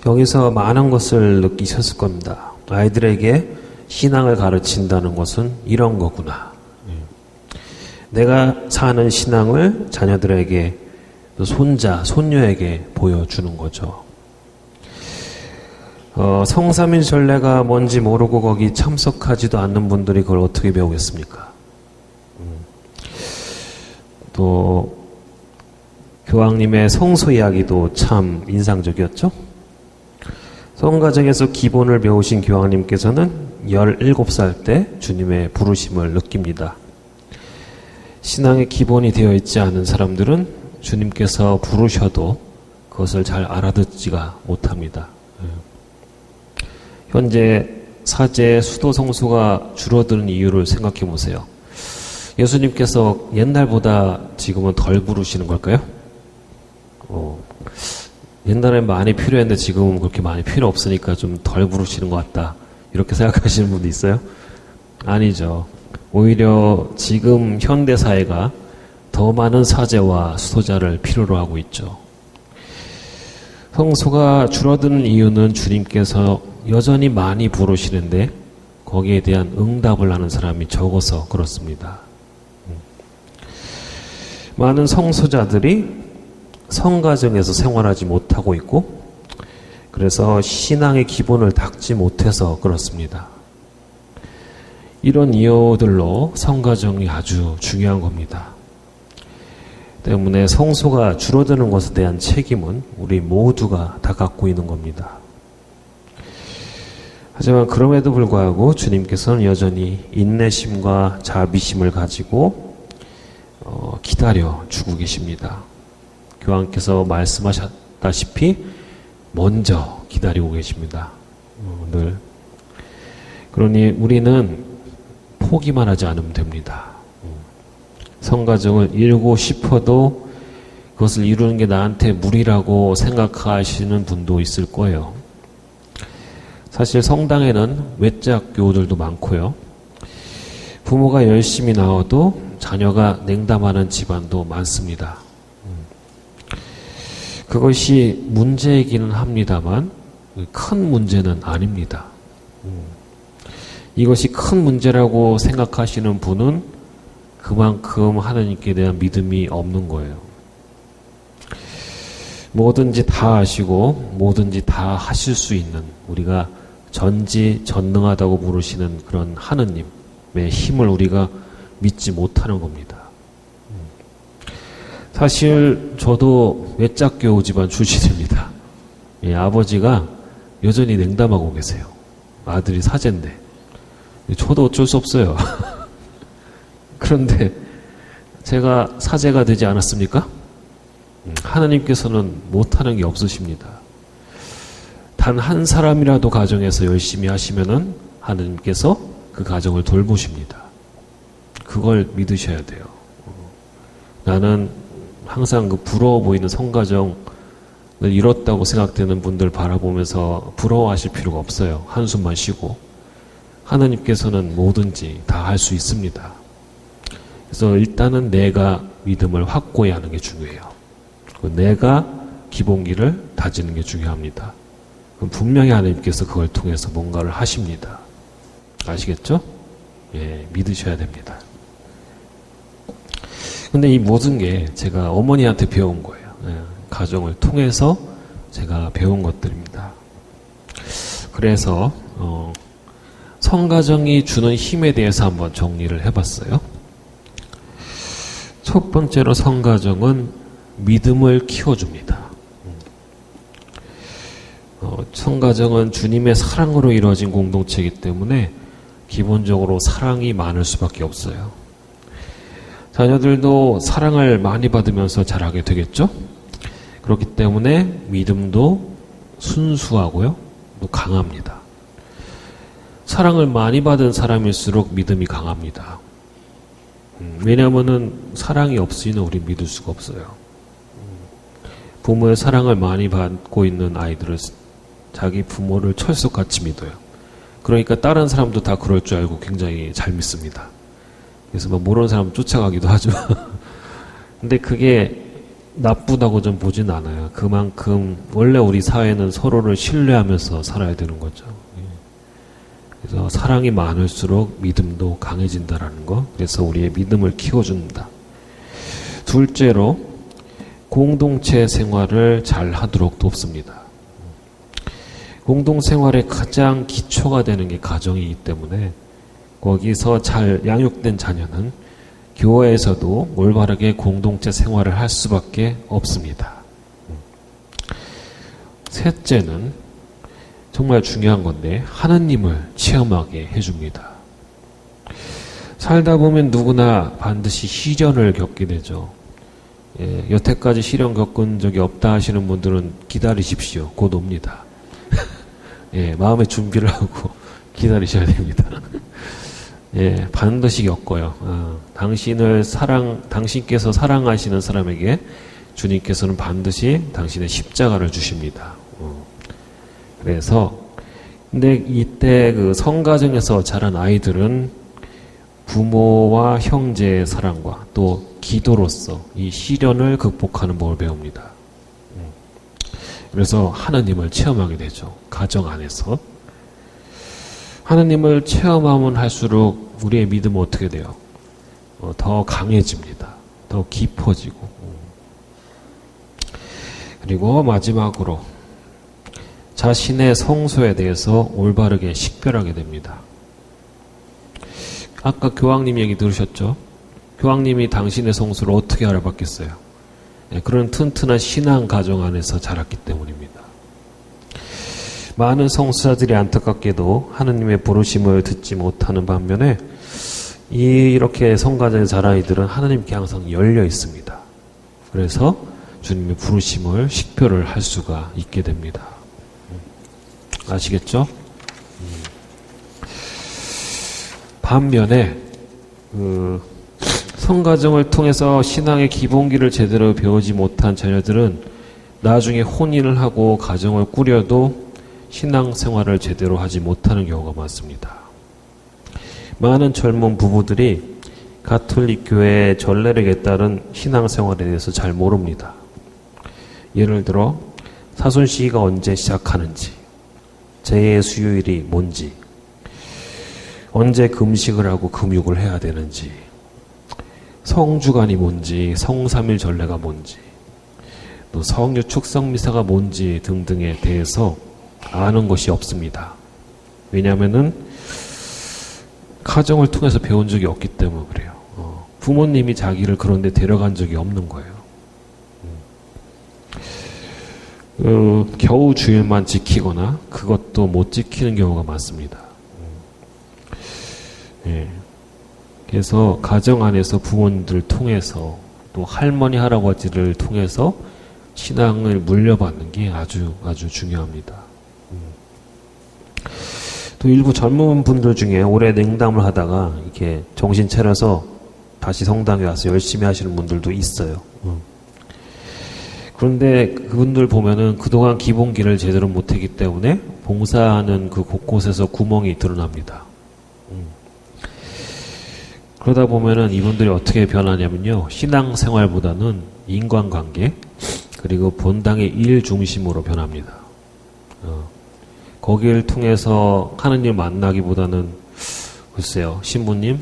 여기서 많은 것을 느끼셨을 겁니다. 아이들에게 신앙을 가르친다는 것은 이런 거구나. 내가 사는 신앙을 자녀들에게, 또 손자, 손녀에게 보여주는 거죠. 성삼일 전례가 뭔지 모르고 거기 참석하지도 않는 분들이 그걸 어떻게 배우겠습니까? 또 교황님의 성소 이야기도 참 인상적이었죠. 성가정에서 기본을 배우신 교황님께서는 17살 때 주님의 부르심을 느낍니다. 신앙의 기본이 되어 있지 않은 사람들은 주님께서 부르셔도 그것을 잘 알아듣지가 못합니다. 현재 사제 수도 성수가 줄어드는 이유를 생각해 보세요. 예수님께서 옛날보다 지금은 덜 부르시는 걸까요? 옛날엔 많이 필요했는데 지금은 그렇게 많이 필요 없으니까 좀 덜 부르시는 것 같다. 이렇게 생각하시는 분도 있어요? 아니죠. 오히려 지금 현대사회가 더 많은 사제와 수도자를 필요로 하고 있죠. 성소가 줄어드는 이유는 주님께서 여전히 많이 부르시는데 거기에 대한 응답을 하는 사람이 적어서 그렇습니다. 많은 성소자들이 성가정에서 생활하지 못하고 있고 그래서 신앙의 기본을 닦지 못해서 그렇습니다. 이런 이유들로 성가정이 아주 중요한 겁니다. 때문에 성소가 줄어드는 것에 대한 책임은 우리 모두가 다 갖고 있는 겁니다. 하지만 그럼에도 불구하고 주님께서는 여전히 인내심과 자비심을 가지고 기다려 주고 계십니다. 교황께서 말씀하셨다시피 먼저 기다리고 계십니다. 늘. 그러니 우리는 포기만 하지 않으면 됩니다. 성가정을 이루고 싶어도 그것을 이루는 게 나한테 무리라고 생각하시는 분도 있을 거예요. 사실 성당에는 외짝 교우들도 많고요. 부모가 열심히 나와도 자녀가 냉담하는 집안도 많습니다. 그것이 문제이기는 합니다만 큰 문제는 아닙니다. 이것이 큰 문제라고 생각하시는 분은 그만큼 하나님께 대한 믿음이 없는 거예요. 뭐든지 다 아시고 뭐든지 다 하실 수 있는 우리가 전지전능하다고 부르시는 그런 하느님의 힘을 우리가 믿지 못하는 겁니다. 사실 저도 외짝교우 집안 출신입니다. 예, 아버지가 여전히 냉담하고 계세요. 아들이 사제인데 저도 어쩔 수 없어요. 그런데 제가 사제가 되지 않았습니까? 하나님께서는 못하는 게 없으십니다. 단 한 사람이라도 가정에서 열심히 하시면은 하나님께서 그 가정을 돌보십니다. 그걸 믿으셔야 돼요. 나는 항상 그 부러워 보이는 성가정을 이뤘다고 생각되는 분들 바라보면서 부러워하실 필요가 없어요. 한숨만 쉬고. 하나님께서는 뭐든지 다 할 수 있습니다. 그래서 일단은 내가 믿음을 확고히 하는 게 중요해요. 내가 기본기를 다지는 게 중요합니다. 그럼 분명히 하나님께서 그걸 통해서 뭔가를 하십니다. 아시겠죠? 예, 믿으셔야 됩니다. 근데 이 모든 게 제가 어머니한테 배운 거예요. 예, 가정을 통해서 제가 배운 것들입니다. 그래서 성가정이 주는 힘에 대해서 한번 정리를 해봤어요. 첫 번째로 성가정은 믿음을 키워줍니다. 성가정은 주님의 사랑으로 이루어진 공동체이기 때문에 기본적으로 사랑이 많을 수밖에 없어요. 자녀들도 사랑을 많이 받으면서 자라게 되겠죠? 그렇기 때문에 믿음도 순수하고요, 또 강합니다. 사랑을 많이 받은 사람일수록 믿음이 강합니다. 왜냐하면은 사랑이 없이는 우리 믿을 수가 없어요. 부모의 사랑을 많이 받고 있는 아이들은 자기 부모를 철석같이 믿어요. 그러니까 다른 사람도 다 그럴 줄 알고 굉장히 잘 믿습니다. 그래서 막 모르는 사람 쫓아가기도 하죠. 근데 그게 나쁘다고 좀 보진 않아요. 그만큼 원래 우리 사회는 서로를 신뢰하면서 살아야 되는 거죠. 그래서 사랑이 많을수록 믿음도 강해진다라는 거. 그래서 우리의 믿음을 키워준다. 둘째로 공동체 생활을 잘 하도록 돕습니다. 공동생활의 가장 기초가 되는 게 가정이기 때문에 거기서 잘 양육된 자녀는 교회에서도 올바르게 공동체 생활을 할 수밖에 없습니다. 셋째는 정말 중요한 건데 하나님을 체험하게 해줍니다. 살다 보면 누구나 반드시 시련을 겪게 되죠. 예, 여태까지 시련 겪은 적이 없다 하시는 분들은 기다리십시오. 곧 옵니다. 예, 마음의 준비를 하고 기다리셔야 됩니다. 예, 반드시 겪어요. 당신께서 사랑하시는 사람에게 주님께서는 반드시 당신의 십자가를 주십니다. 그래서, 근데 이때 그 성가정에서 자란 아이들은 부모와 형제의 사랑과 또 기도로서 이 시련을 극복하는 법을 배웁니다. 그래서 하나님을 체험하게 되죠. 가정 안에서. 하나님을 체험하면 할수록 우리의 믿음은 어떻게 돼요? 더 강해집니다. 더 깊어지고. 그리고 마지막으로 자신의 성소에 대해서 올바르게 식별하게 됩니다. 아까 교황님 얘기 들으셨죠? 교황님이 당신의 성소를 어떻게 알아봤겠어요? 그런 튼튼한 신앙 가정 안에서 자랐기 때문입니다. 많은 성수자들이 안타깝게도 하느님의 부르심을 듣지 못하는 반면에 이렇게 성가정의 자라이들은 하나님께 항상 열려 있습니다. 그래서 주님의 부르심을 식별을 할 수가 있게 됩니다. 아시겠죠? 반면에 성가정을 통해서 신앙의 기본기를 제대로 배우지 못한 자녀들은 나중에 혼인을 하고 가정을 꾸려도 신앙생활을 제대로 하지 못하는 경우가 많습니다. 많은 젊은 부부들이 가톨릭 교회의 전례를 따른 신앙생활에 대해서 잘 모릅니다. 예를 들어 사순시기가 언제 시작하는지, 제의 수요일이 뭔지, 언제 금식을 하고 금육을 해야 되는지, 성주간이 뭔지, 성삼일 전례가 뭔지, 또 성유 축성미사가 뭔지 등등에 대해서 아는 것이 없습니다. 왜냐하면은 가정을 통해서 배운 적이 없기 때문에 그래요. 부모님이 자기를 그런 데 데려간 적이 없는 거예요. 겨우 주일만 지키거나 그것도 못 지키는 경우가 많습니다. 예. 그래서 가정 안에서 부모님들을 통해서 또 할머니 할아버지를 통해서 신앙을 물려받는 게 아주 중요합니다. 또 일부 젊은 분들 중에 오래 냉담을 하다가 이렇게 정신 차려서 다시 성당에 와서 열심히 하시는 분들도 있어요. 그런데 그분들 보면은 그동안 기본기를 제대로 못했기 때문에 봉사하는 그 곳곳에서 구멍이 드러납니다. 그러다 보면은 이분들이 어떻게 변하냐면요. 신앙생활보다는 인간관계, 그리고 본당의 일 중심으로 변합니다. 거기를 통해서 하느님 만나기보다는 글쎄요, 신부님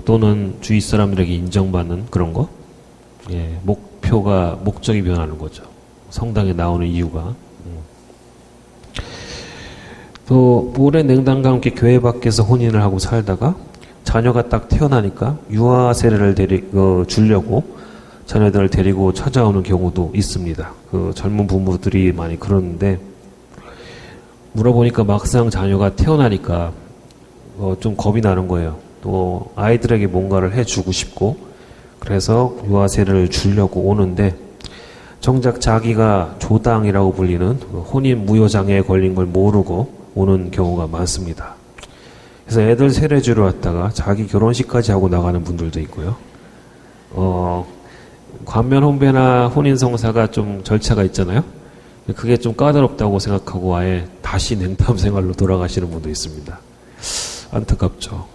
또는 주위 사람들에게 인정받는 그런 거, 예, 목적이 변하는 거죠. 성당에 나오는 이유가. 또 오랜 냉담과 함께 교회 밖에서 혼인을 하고 살다가 자녀가 딱 태어나니까 유아 세례를 주려고 자녀들을 데리고 찾아오는 경우도 있습니다. 그 젊은 부모들이 많이 그러는데, 물어보니까 막상 자녀가 태어나니까 좀 겁이 나는 거예요. 또 아이들에게 뭔가를 해주고 싶고, 그래서 유아 세례를 주려고 오는데 정작 자기가 조당이라고 불리는 혼인 무효장애에 걸린 걸 모르고 오는 경우가 많습니다. 그래서 애들 세례 주러 왔다가 자기 결혼식까지 하고 나가는 분들도 있고요. 관면 혼배나 혼인 성사가 좀 절차가 있잖아요. 그게 좀 까다롭다고 생각하고 아예 다시 냉담 생활로 돌아가시는 분도 있습니다. 안타깝죠.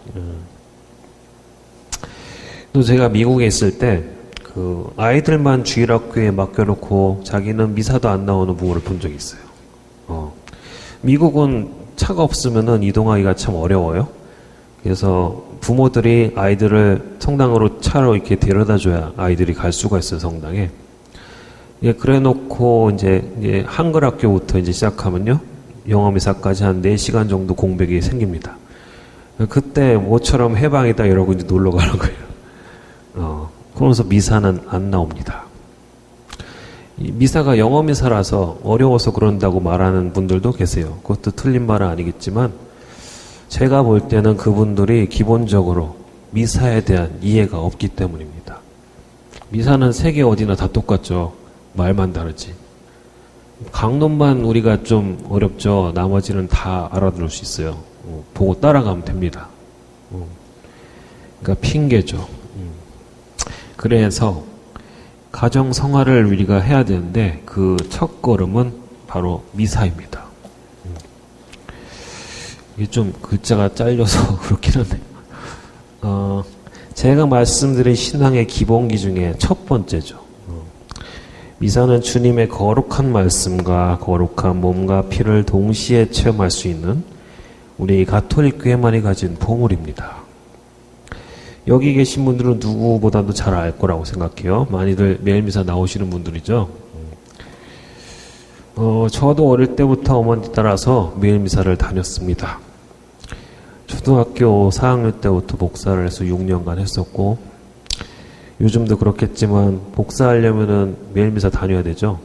또 제가 미국에 있을 때 그 아이들만 주일학교에 맡겨놓고 자기는 미사도 안 나오는 부모를 본 적이 있어요. 미국은 차가 없으면은 이동하기가 참 어려워요. 그래서 부모들이 아이들을 성당으로 차로 이렇게 데려다 줘야 아이들이 갈 수가 있어요, 성당에. 예, 그래 놓고 이제 한글 학교부터 이제 시작하면요. 영어 미사까지 한 4시간 정도 공백이 생깁니다. 그때 모처럼 해방이다 이러고 이제 놀러 가는 거예요. 그러면서 미사는 안 나옵니다. 이 미사가 영어 미사라서 어려워서 그런다고 말하는 분들도 계세요. 그것도 틀린 말은 아니겠지만 제가 볼 때는 그분들이 기본적으로 미사에 대한 이해가 없기 때문입니다. 미사는 세계 어디나 다 똑같죠. 말만 다르지. 강론만 우리가 좀 어렵죠. 나머지는 다 알아들을 수 있어요. 보고 따라가면 됩니다. 그러니까 핑계죠. 그래서 가정 성화를 우리가 해야 되는데 그 첫 걸음은 바로 미사입니다. 이게 좀 글자가 잘려서 그렇긴 한데, 제가 말씀드린 신앙의 기본기 중에 첫 번째죠. 미사는 주님의 거룩한 말씀과 거룩한 몸과 피를 동시에 체험할 수 있는 우리 가톨릭 교회만이 가진 보물입니다. 여기 계신 분들은 누구보다도 잘 알 거라고 생각해요. 많이들 매일 미사 나오시는 분들이죠. 저도 어릴 때부터 어머니 따라서 매일 미사를 다녔습니다. 초등학교 4학년 때부터 복사를 해서 6년간 했었고, 요즘도 그렇겠지만 복사하려면은 매일 미사 다녀야 되죠.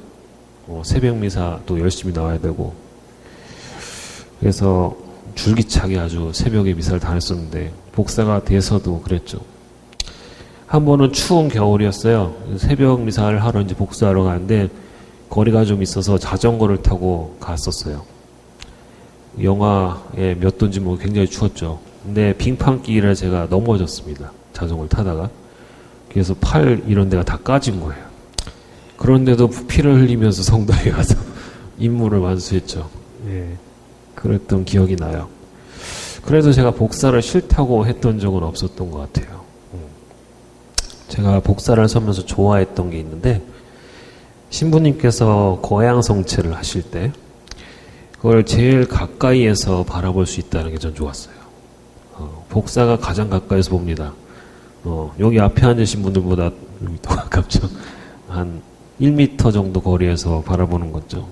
새벽 미사도 열심히 나와야 되고, 그래서 줄기차게 아주 새벽에 미사를 다녔었는데 복사가 돼서도 그랬죠. 한 번은 추운 겨울이었어요. 새벽 미사를 하러 이제 복사하러 가는데 거리가 좀 있어서 자전거를 타고 갔었어요. 영하에 몇 도인지 모르고 굉장히 추웠죠. 근데 빙판길에 제가 넘어졌습니다. 자전거를 타다가. 그래서 팔 이런 데가 다 까진 거예요. 그런데도 피를 흘리면서 성당에 가서 임무를 완수했죠. 예. 그랬던 기억이 나요. 그래도 제가 복사를 싫다고 했던 적은 없었던 것 같아요. 제가 복사를 서면서 좋아했던 게 있는데, 신부님께서 거양성체를 하실 때 그걸 제일 가까이에서 바라볼 수 있다는 게 전 좋았어요. 복사가 가장 가까이서 봅니다. 여기 앞에 앉으신 분들보다 더 가깝죠. 한 1m 정도 거리에서 바라보는 거죠.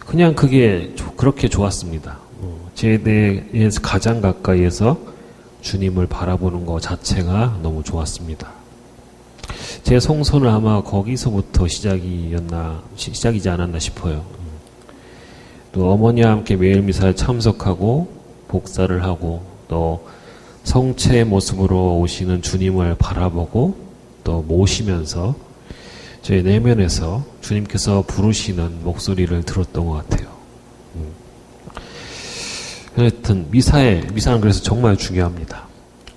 그냥 그게 그렇게 좋았습니다. 제대에서 가장 가까이에서 주님을 바라보는 것 자체가 너무 좋았습니다. 제 성소는 아마 거기서부터 시작이지 않았나 싶어요. 또 어머니와 함께 매일 미사에 참석하고 복사를 하고 또 성체의 모습으로 오시는 주님을 바라보고 또 모시면서 제 내면에서 주님께서 부르시는 목소리를 들었던 것 같아요. 하여튼 미사는 그래서 정말 중요합니다.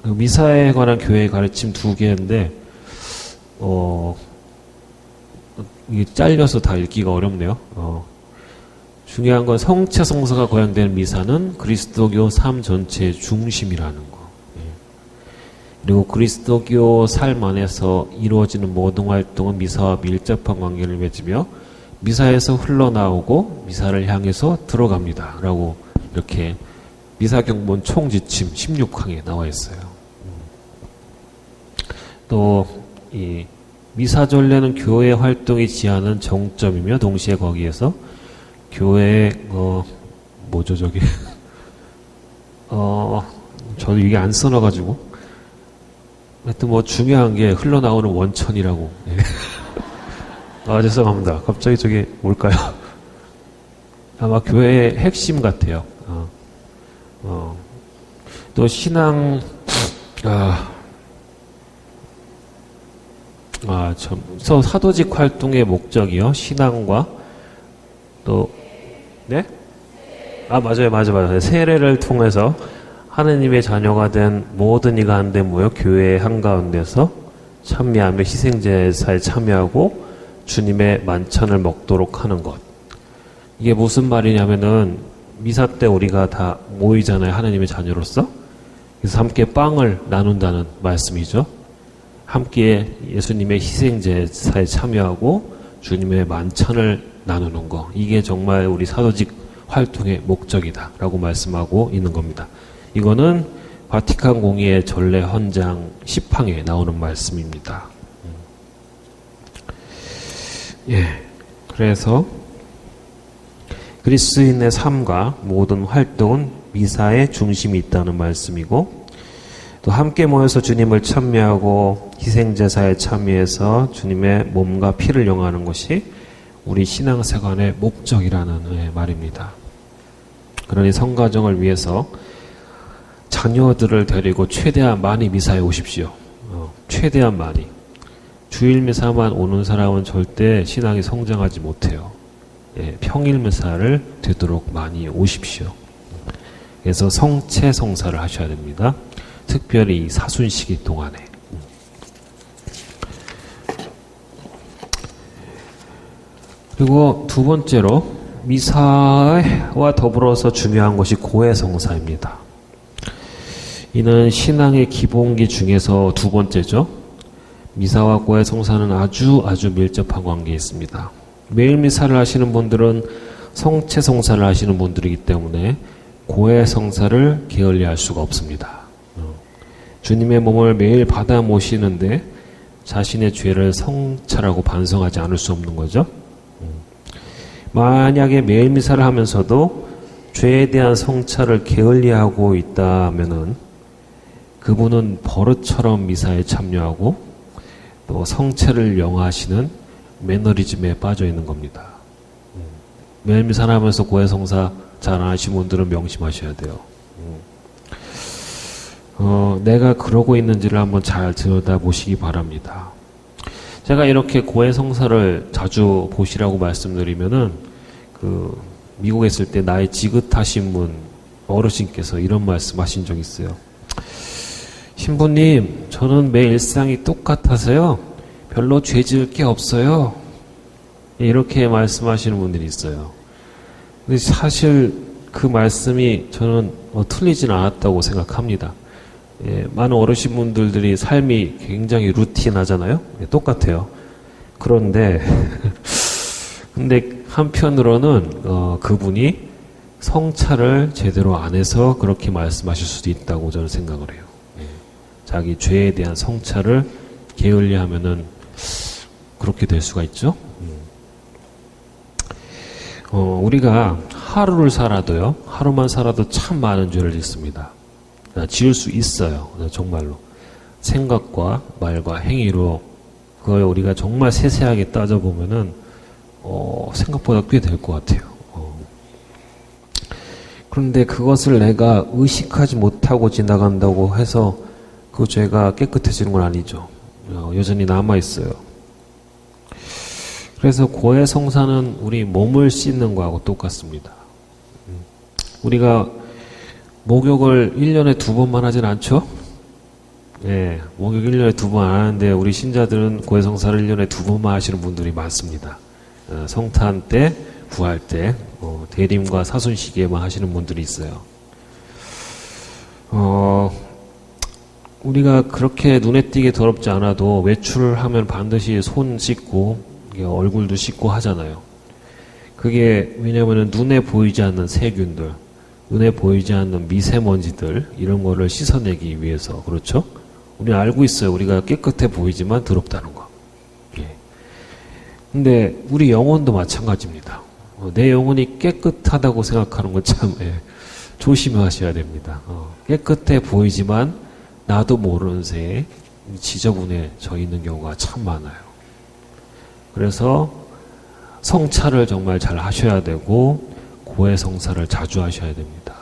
미사에 관한 교회의 가르침 두 개인데, 이게 잘려서 다 읽기가 어렵네요. 중요한 건 성체 성사가 거양되는 미사는 그리스도교 삶 전체의 중심이라는 거. 그리고 그리스도교 삶 안에서 이루어지는 모든 활동은 미사와 밀접한 관계를 맺으며 미사에서 흘러나오고 미사를 향해서 들어갑니다. 라고 이렇게 미사경본 총지침 16항에 나와 있어요. 또 이 미사전례는 교회 활동이 지하는 정점이며 동시에 거기에서 교회의 뭐죠 저기 저도 이게 안 써놔가지고 하여튼 뭐 중요한 게 흘러나오는 원천이라고. 죄송합니다. 갑자기 저게 뭘까요? 아마 교회의 핵심 같아요. 또 신앙 사도직 활동의 목적이요. 신앙과 또 네? 맞아요. 세례를 통해서 하느님의 자녀가 된 모든 이가 한데 모여 교회의 한가운데서 참여하며 희생제사에 참여하고 주님의 만찬을 먹도록 하는 것. 이게 무슨 말이냐면은 미사 때 우리가 다 모이잖아요. 하느님의 자녀로서. 그래서 함께 빵을 나눈다는 말씀이죠. 함께 예수님의 희생제사에 참여하고 주님의 만찬을 나누는 거. 이게 정말 우리 사도직 활동의 목적이다 라고 말씀하고 있는 겁니다. 이거는 바티칸 공의회 전례 헌장 10항에 나오는 말씀입니다. 그래서 그리스도인의 삶과 모든 활동은 미사의 중심이 있다는 말씀이고, 또 함께 모여서 주님을 참여하고 희생제사에 참여해서 주님의 몸과 피를 영하는 것이 우리 신앙생활의 목적이라는 말입니다. 그러니 성가정을 위해서 자녀들을 데리고 최대한 많이 미사에 오십시오. 최대한 많이. 주일 미사만 오는 사람은 절대 신앙이 성장하지 못해요. 평일 미사를 되도록 많이 오십시오. 그래서 성체 성사를 하셔야 됩니다. 특별히 이 사순시기 동안에. 그리고 두 번째로 미사와 더불어서 중요한 것이 고해성사입니다. 이는 신앙의 기본기 중에서 두 번째죠. 미사와 고해성사는 아주 밀접한 관계에 있습니다. 매일 미사를 하시는 분들은 성체성사를 하시는 분들이기 때문에 고해성사를 게을리할 수가 없습니다. 주님의 몸을 매일 받아 모시는데 자신의 죄를 성찰하고 반성하지 않을 수 없는 거죠. 만약에 매일 미사를 하면서도 죄에 대한 성찰을 게을리하고 있다면은 그분은 버릇처럼 미사에 참여하고 또 성체를 영화하시는 매너리즘에 빠져 있는 겁니다. 매일 미사를 하면서 고해성사 잘 안 하시는 분들은 명심하셔야 돼요. 내가 그러고 있는지를 한번 잘 들여다보시기 바랍니다. 제가 이렇게 고해성사를 자주 보시라고 말씀드리면은 미국에 있을 때 나이 지긋하신 분 어르신께서 이런 말씀하신 적 있어요. 신부님, 저는 매 일상이 똑같아서요. 별로 죄 지을 게 없어요. 이렇게 말씀하시는 분들이 있어요. 근데 사실 그 말씀이 저는 틀리진 않았다고 생각합니다. 많은 어르신분들이 삶이 굉장히 루틴하잖아요. 똑같아요. 그런데 근데 한편으로는 그분이 성찰을 제대로 안 해서 그렇게 말씀하실 수도 있다고 저는 생각을 해요. 자기 죄에 대한 성찰을 게을리하면은 그렇게 될 수가 있죠. 우리가 하루를 살아도요, 하루만 살아도 참 많은 죄를 짓습니다. 지을 수 있어요. 정말로. 생각과 말과 행위로 그걸 우리가 정말 세세하게 따져보면은 생각보다 꽤 될 것 같아요. 그런데 그것을 내가 의식하지 못하고 지나간다고 해서 그 죄가 깨끗해지는 건 아니죠. 여전히 남아있어요. 그래서 고해성사는 우리 몸을 씻는 거하고 똑같습니다. 우리가 목욕을 1년에 2번만 하진 않죠? 예, 목욕 1년에 2번 안 하는데 우리 신자들은 고해성사를 1년에 2번만 하시는 분들이 많습니다. 성탄 때, 부활 때, 대림과 사순 시기에만 하시는 분들이 있어요. 우리가 그렇게 눈에 띄게 더럽지 않아도 외출을 하면 반드시 손 씻고 얼굴도 씻고 하잖아요. 그게 왜냐면은 눈에 보이지 않는 세균들, 눈에 보이지 않는 미세먼지들 이런 거를 씻어내기 위해서. 그렇죠? 우리는 알고 있어요. 우리가 깨끗해 보이지만 더럽다는 거. 예. 근데 우리 영혼도 마찬가지입니다. 내 영혼이 깨끗하다고 생각하는 건 참 조심하셔야 됩니다. 깨끗해 보이지만 나도 모르는 새에 지저분해져 있는 경우가 참 많아요. 그래서 성찰을 정말 잘 하셔야 되고 고해성사를 자주 하셔야 됩니다.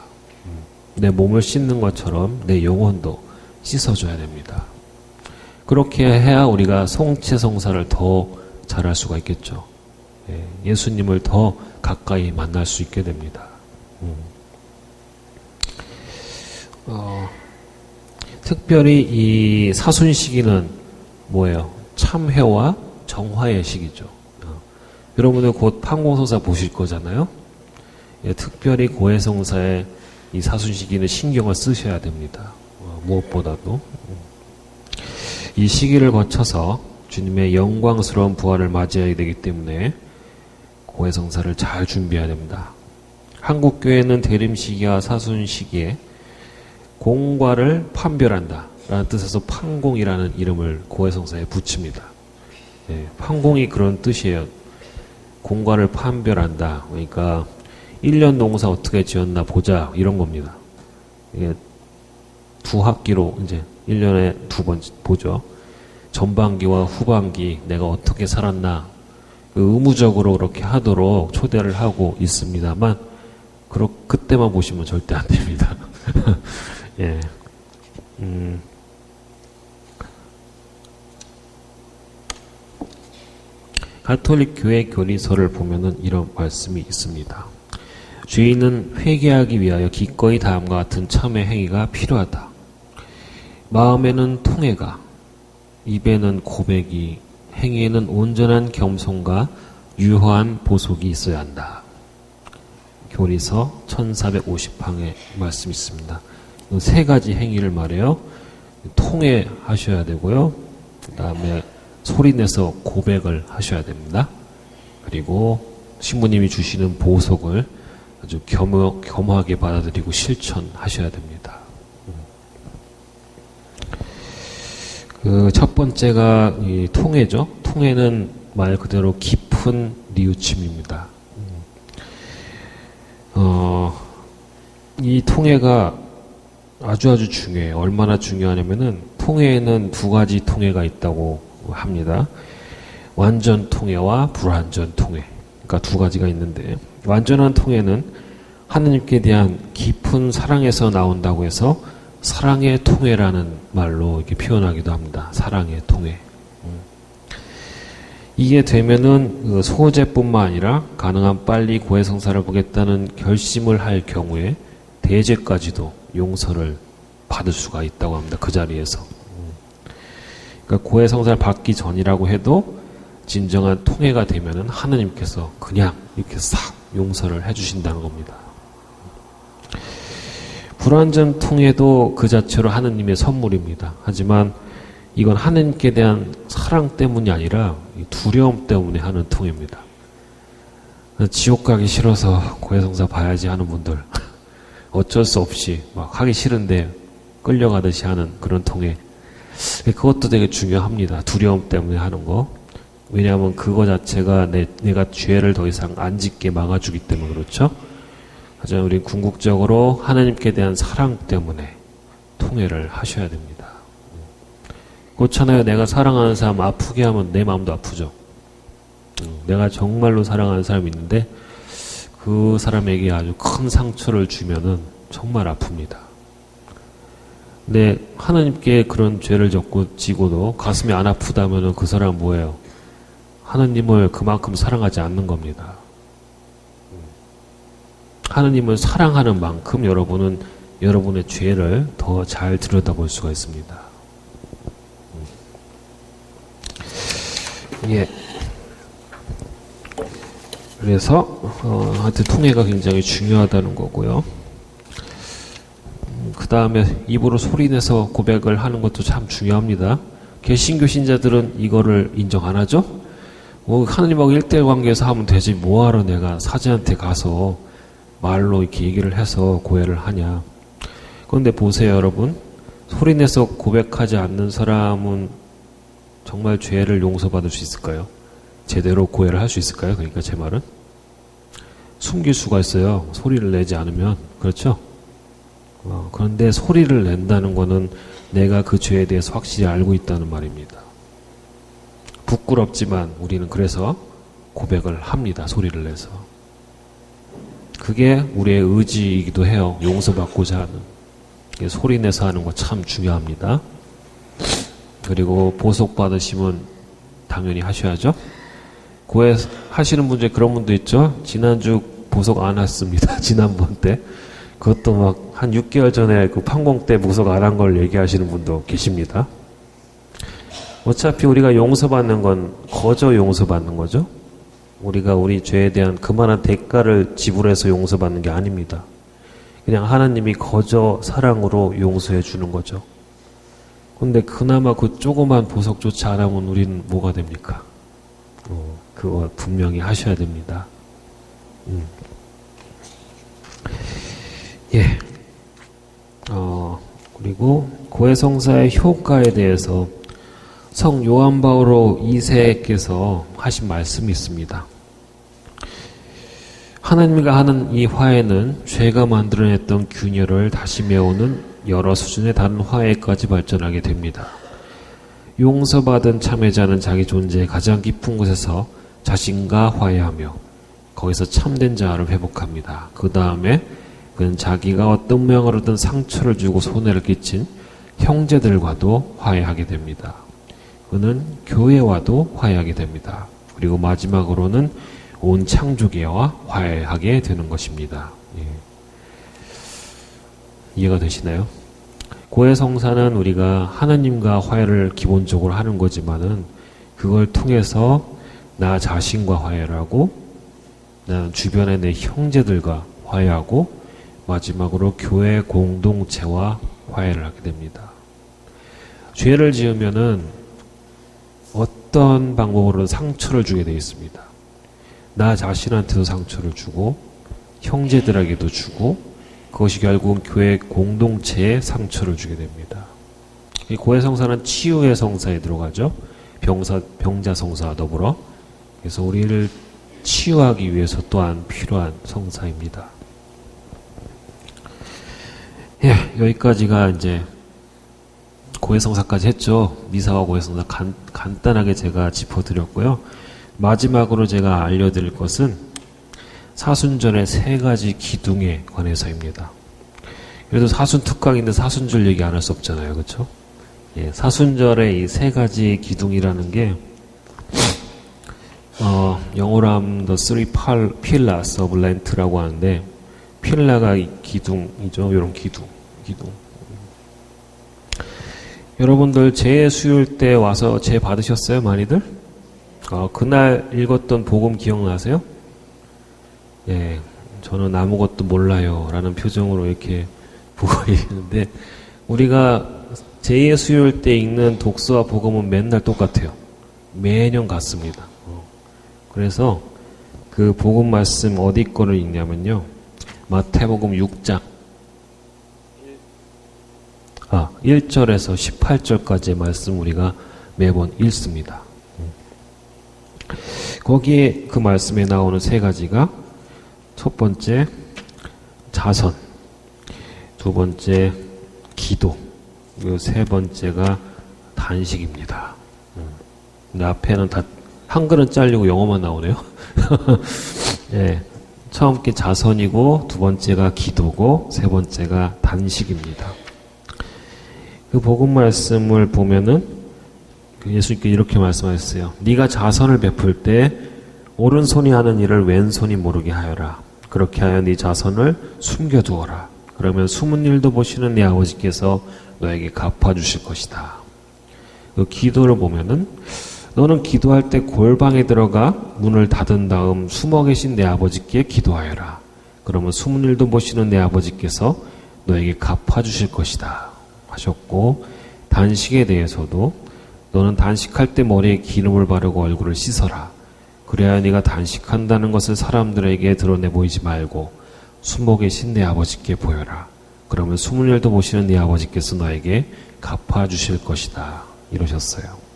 내 몸을 씻는 것처럼 내 영혼도 씻어줘야 됩니다. 그렇게 해야 우리가 성체성사를 더 잘할 수가 있겠죠. 예수님을 더 가까이 만날 수 있게 됩니다. 특별히 이 사순 시기는 뭐예요? 참회와 정화의 시기죠. 여러분들 곧 판공서사 보실 거잖아요. 특별히 고해성사의 이 사순 시기는 신경을 쓰셔야 됩니다. 무엇보다도 이 시기를 거쳐서 주님의 영광스러운 부활을 맞이해야 되기 때문에 고해성사를 잘 준비해야 됩니다. 한국 교회는 대림 시기와 사순 시기에 공과를 판별한다 라는 뜻에서 판공이라는 이름을 고해성사에 붙입니다. 판공이 그런 뜻이에요. 공과를 판별한다. 그러니까 1년 농사 어떻게 지었나 보자 이런 겁니다. 이게 두 학기로 이제 1년에 2번 보죠. 전반기와 후반기 내가 어떻게 살았나 의무적으로 그렇게 하도록 초대를 하고 있습니다만 그때만 보시면 절대 안 됩니다. 예. 가톨릭 교회 교리서를 보면은 이런 말씀이 있습니다. 주인은 회개하기 위하여 기꺼이 다음과 같은 참회 행위가 필요하다. 마음에는 통회가, 입에는 고백이, 행위에는 온전한 겸손과 유효한 보속이 있어야 한다. 교리서 1450항에 말씀이 있습니다. 세 가지 행위를 말해요. 통회하셔야 되고요. 그 다음에 소리내서 고백을 하셔야 됩니다. 그리고 신부님이 주시는 보석을 아주 겸허하게 받아들이고 실천하셔야 됩니다. 그 첫 번째가 이 통회죠. 통회는 말 그대로 깊은 뉘우침입니다. 이 통회가 아주 중요해요. 얼마나 중요하냐면은 통회에는 두 가지 통회가 있다고 합니다. 완전 통회와 불완전 통회. 그러니까 두 가지가 있는데 완전한 통회는 하느님께 대한 깊은 사랑에서 나온다고 해서 사랑의 통회라는 말로 이렇게 표현하기도 합니다. 사랑의 통회. 이게 되면은 그 소제뿐만 아니라 가능한 빨리 고해성사를 보겠다는 결심을 할 경우에 대제까지도 용서를 받을 수가 있다고 합니다. 그 자리에서. 그러니까 고해성사를 받기 전이라고 해도 진정한 통회가 되면은 하느님께서 그냥 이렇게 싹 용서를 해주신다는 겁니다. 불완전 통회도 그 자체로 하느님의 선물입니다. 하지만 이건 하느님께 대한 사랑 때문이 아니라 두려움 때문에 하는 통회입니다. 지옥 가기 싫어서 고해성사 봐야지 하는 분들 어쩔 수 없이 막 하기 싫은데 끌려가듯이 하는 그런 통회. 그것도 되게 중요합니다. 두려움 때문에 하는 거. 왜냐하면 그거 자체가 내가 죄를 더 이상 안 짓게 막아주기 때문에 그렇죠. 하지만 우리 궁극적으로 하나님께 대한 사랑 때문에 통회를 하셔야 됩니다. 그렇잖아요. 내가 사랑하는 사람 아프게 하면 내 마음도 아프죠. 내가 정말로 사랑하는 사람이 있는데 그 사람에게 아주 큰 상처를 주면은 정말 아픕니다. 근데 하나님께 그런 죄를 지고도 가슴이 안 아프다면은 그 사람은 뭐예요? 하나님을 그만큼 사랑하지 않는 겁니다. 하나님을 사랑하는 만큼 여러분은 여러분의 죄를 더 잘 들여다볼 수가 있습니다. 예. 그래서 하여튼 통해가 굉장히 중요하다는 거고요. 그 다음에 입으로 소리내서 고백을 하는 것도 참 중요합니다. 개신교 신자들은 이거를 인정 안 하죠? 하나님하고 1대1 관계에서 하면 되지, 뭐하러 내가 사제한테 가서 말로 이렇게 얘기를 해서 고해를 하냐. 그런데 보세요, 여러분. 소리내서 고백하지 않는 사람은 정말 죄를 용서받을 수 있을까요? 제대로 고해를 할 수 있을까요? 그러니까 제 말은 숨길 수가 있어요. 소리를 내지 않으면. 그렇죠? 그런데 소리를 낸다는 거는 내가 그 죄에 대해서 확실히 알고 있다는 말입니다. 부끄럽지만 우리는 그래서 고백을 합니다. 소리를 내서. 그게 우리의 의지이기도 해요. 용서받고자 하는. 소리 내서 하는 거 참 중요합니다. 그리고 보석 받으시면 당연히 하셔야죠. 고해 하시는 분 중에 그런 분도 있죠. 지난주 보석 안 왔습니다. 지난번 때. 그것도 막 한 6개월 전에 그 판공 때 보석 안 한 걸 얘기하시는 분도 계십니다. 어차피 우리가 용서받는 건 거저 용서받는 거죠. 우리가 우리 죄에 대한 그만한 대가를 지불해서 용서받는 게 아닙니다. 그냥 하나님이 거저 사랑으로 용서해 주는 거죠. 근데 그나마 그 조그만 보석조차 안 하면 우리는 뭐가 됩니까? 그거 분명히 하셔야 됩니다. 예. 그리고 고해성사의 효과에 대해서 성 요한 바오로 2세께서 하신 말씀이 있습니다. 하나님과 하는 이 화해는 죄가 만들어냈던 균열을 다시 메우는 여러 수준의 다른 화해까지 발전하게 됩니다. 용서받은 참회자는 자기 존재의 가장 깊은 곳에서 자신과 화해하며 거기서 참된 자아를 회복합니다. 그 다음에 그는 자기가 어떤 모양으로든 상처를 주고 손해를 끼친 형제들과도 화해하게 됩니다. 그는 교회와도 화해하게 됩니다. 그리고 마지막으로는 온 창조계와 화해하게 되는 것입니다. 예. 이해가 되시나요? 고해성사는 우리가 하나님과 화해를 기본적으로 하는 거지만은 그걸 통해서 나 자신과 화해를 하고 나는 주변의 내 형제들과 화해하고 마지막으로 교회 공동체와 화해를 하게 됩니다. 죄를 지으면은 어떤 방법으로든 상처를 주게 되어 있습니다. 나 자신한테도 상처를 주고 형제들에게도 주고 그것이 결국은 교회 공동체에 상처를 주게 됩니다. 이 고해성사는 치유의 성사에 들어가죠. 병자 성사와 더불어. 그래서 우리를 치유하기 위해서 또한 필요한 성사입니다. 예, 여기까지가 이제 고해성사까지 했죠. 미사와 고해성사 간단하게 제가 짚어드렸고요. 마지막으로 제가 알려드릴 것은 사순절의 3가지 기둥에 관해서입니다. 그래도 사순특강인데 사순절 얘기 안 할 수 없잖아요. 그렇죠? 예, 사순절의 이 3가지 기둥이라는 게 영어로 하면 The Three Pillars of Lent라고 하는데 필라가 이 기둥이죠. 이런 기둥. 여러분들 제 수요일 때 와서 제 받으셨어요? 많이들? 그날 읽었던 복음 기억나세요? 예, 저는 아무것도 몰라요 라는 표정으로 이렇게 보고 있는데 우리가 제 수요일 때 읽는 독서와 복음은 맨날 똑같아요. 매년 같습니다. 그래서 그 복음 말씀 어디 거를 읽냐면요. 마태복음 6장 1절에서 18절까지의 말씀 우리가 매번 읽습니다. 거기에 그 말씀에 나오는 3가지가 첫 번째 자선, 두 번째 기도, 그리고 3번째가 단식입니다. 근데 앞에는 다 한글은 잘리고 영어만 나오네요. 네, 처음 게 자선이고 두 번째가 기도고 3번째가 단식입니다. 그 복음 말씀을 보면은 예수님께 이렇게 말씀하셨어요. 네가 자선을 베풀 때 오른손이 하는 일을 왼손이 모르게 하여라. 그렇게 하여 네 자선을 숨겨두어라. 그러면 숨은 일도 보시는 네 아버지께서 너에게 갚아주실 것이다. 그 기도를 보면은 너는 기도할 때 골방에 들어가 문을 닫은 다음 숨어 계신 내 아버지께 기도하여라. 그러면 숨은 일도 보시는 내 아버지께서 너에게 갚아주실 것이다 하셨고, 단식에 대해서도 너는 단식할 때 머리에 기름을 바르고 얼굴을 씻어라. 그래야 네가 단식한다는 것을 사람들에게 드러내 보이지 말고 숨어 계신 내 아버지께 보여라. 그러면 숨은 일도 보시는 네 아버지께서 너에게 갚아주실 것이다 이러셨어요.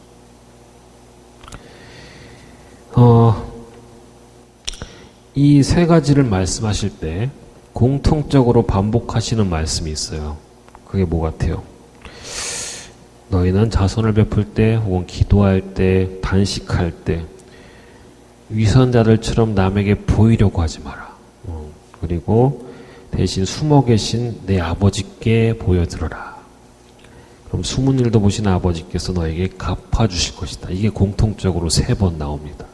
이 세 가지를 말씀하실 때 공통적으로 반복하시는 말씀이 있어요. 그게 뭐 같아요? 너희는 자선을 베풀 때 혹은 기도할 때 단식할 때 위선자들처럼 남에게 보이려고 하지 마라. 그리고 대신 숨어 계신 내 아버지께 보여드려라. 그럼 숨은 일도 보신 아버지께서 너에게 갚아주실 것이다. 이게 공통적으로 3번 나옵니다.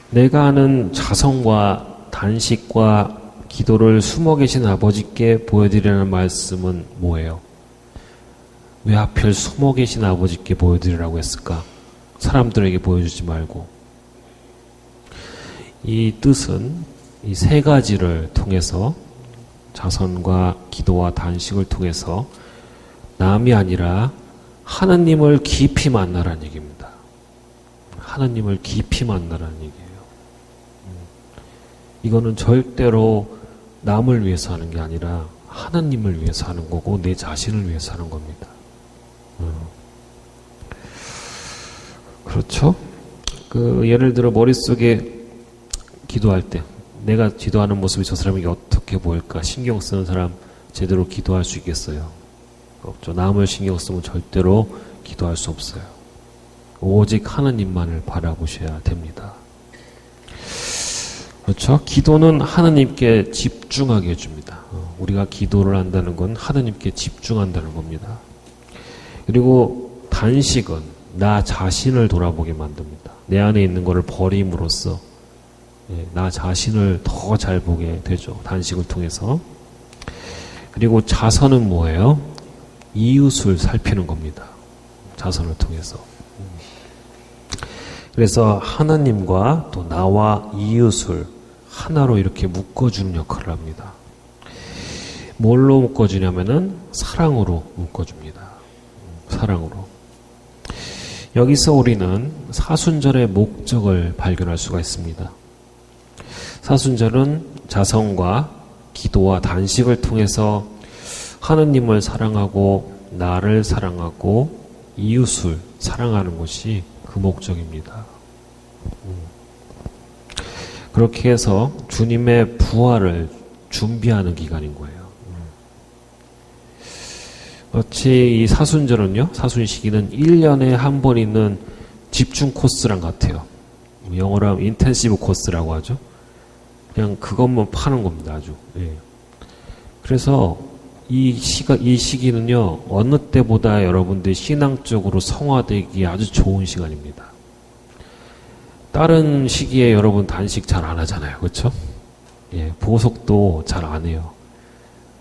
내가 하는 자성과 단식과 기도를 숨어 계신 아버지께 보여드리라는 말씀은 뭐예요? 왜 하필 숨어 계신 아버지께 보여드리라고 했을까? 사람들에게 보여주지 말고. 이 뜻은 이 3가지를 통해서, 자선과 기도와 단식을 통해서 남이 아니라 하느님을 깊이 만나라는 얘기입니다. 하느님을 깊이 만나라는 얘기예요. 이거는 절대로 남을 위해서 하는 게 아니라 하느님을 위해서 하는 거고 내 자신을 위해서 하는 겁니다. 그렇죠? 예를 들어 머릿속에 기도할 때 내가 기도하는 모습이 저 사람에게 어떻게 보일까 신경 쓰는 사람 제대로 기도할 수 있겠어요? 없죠. 남을 신경 쓰면 절대로 기도할 수 없어요. 오직 하느님만을 바라보셔야 됩니다. 그렇죠? 기도는 하느님께 집중하게 해줍니다. 우리가 기도를 한다는 건 하느님께 집중한다는 겁니다. 그리고 단식은 나 자신을 돌아보게 만듭니다. 내 안에 있는 것을 버림으로써 나 자신을 더 잘 보게 되죠. 단식을 통해서. 그리고 자선은 뭐예요? 이웃을 살피는 겁니다. 자선을 통해서. 그래서 하나님과 또 나와 이웃을 하나로 이렇게 묶어주는 역할을 합니다. 뭘로 묶어주냐면은 사랑으로 묶어줍니다. 사랑으로. 여기서 우리는 사순절의 목적을 발견할 수가 있습니다. 사순절은 자성과 기도와 단식을 통해서 하느님을 사랑하고 나를 사랑하고 이웃을 사랑하는 것이 그 목적입니다. 그렇게 해서 주님의 부활을 준비하는 기간인 거예요. 마치 이 사순절은요, 사순시기는 1년에 한 번 있는 집중 코스랑 같아요. 영어로 하면 인텐시브 코스라고 하죠. 그냥 그것만 파는 겁니다, 아주. 예. 그래서 이 시기는요, 어느 때보다 여러분들이 신앙적으로 성화되기 아주 좋은 시간입니다. 다른 시기에 여러분 단식 잘 안 하잖아요. 그렇죠? 예, 보석도 잘 안 해요.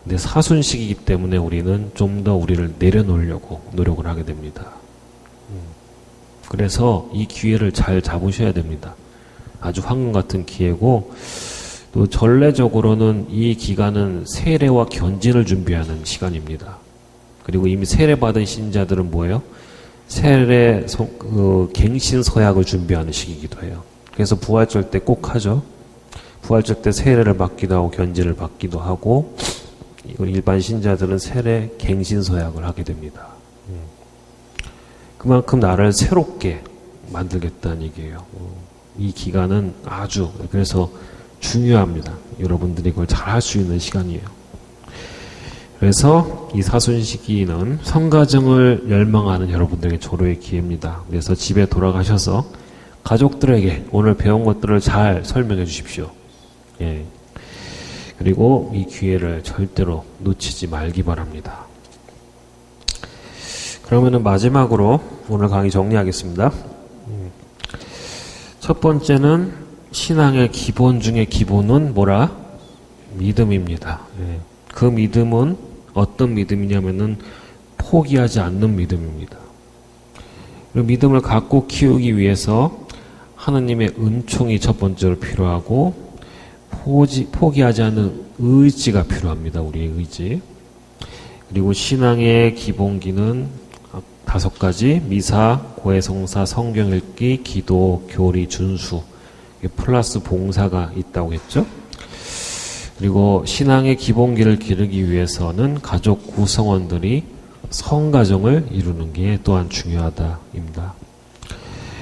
근데 사순 시기이기 때문에 우리는 좀 더 우리를 내려놓으려고 노력을 하게 됩니다. 그래서 이 기회를 잘 잡으셔야 됩니다. 아주 황금 같은 기회고, 또 전례적으로는 이 기간은 세례와 견진을 준비하는 시간입니다. 그리고 이미 세례받은 신자들은 뭐예요? 세례 갱신 서약을 준비하는 시기이기도 해요. 그래서 부활절 때 꼭 하죠. 부활절 때 세례를 받기도 하고 견진을 받기도 하고, 일반 신자들은 세례 갱신 서약을 하게 됩니다. 그만큼 나를 새롭게 만들겠다는 얘기예요. 이 기간은 아주 그래서 중요합니다. 여러분들이 그걸 잘 할 수 있는 시간이에요. 그래서 이 사순 시기는 성가정을 열망하는 여러분들에게 조로의 기회입니다. 그래서 집에 돌아가셔서 가족들에게 오늘 배운 것들을 잘 설명해 주십시오. 예. 그리고 이 기회를 절대로 놓치지 말기 바랍니다. 그러면은 마지막으로 오늘 강의 정리하겠습니다. 첫 번째는 신앙의 기본 중에 기본은 뭐라? 믿음입니다. 예. 그 믿음은 어떤 믿음이냐면은 포기하지 않는 믿음입니다. 그리고 믿음을 갖고 키우기 위해서 하나님의 은총이 첫 번째로 필요하고 포기하지 않는 의지가 필요합니다. 우리의 의지. 그리고 신앙의 기본기는 5가지: 미사, 고해성사, 성경 읽기, 기도, 교리, 준수, 플러스 봉사가 있다고 했죠. 그리고 신앙의 기본기를 기르기 위해서는 가족 구성원들이 성가정을 이루는 게 또한 중요하다입니다.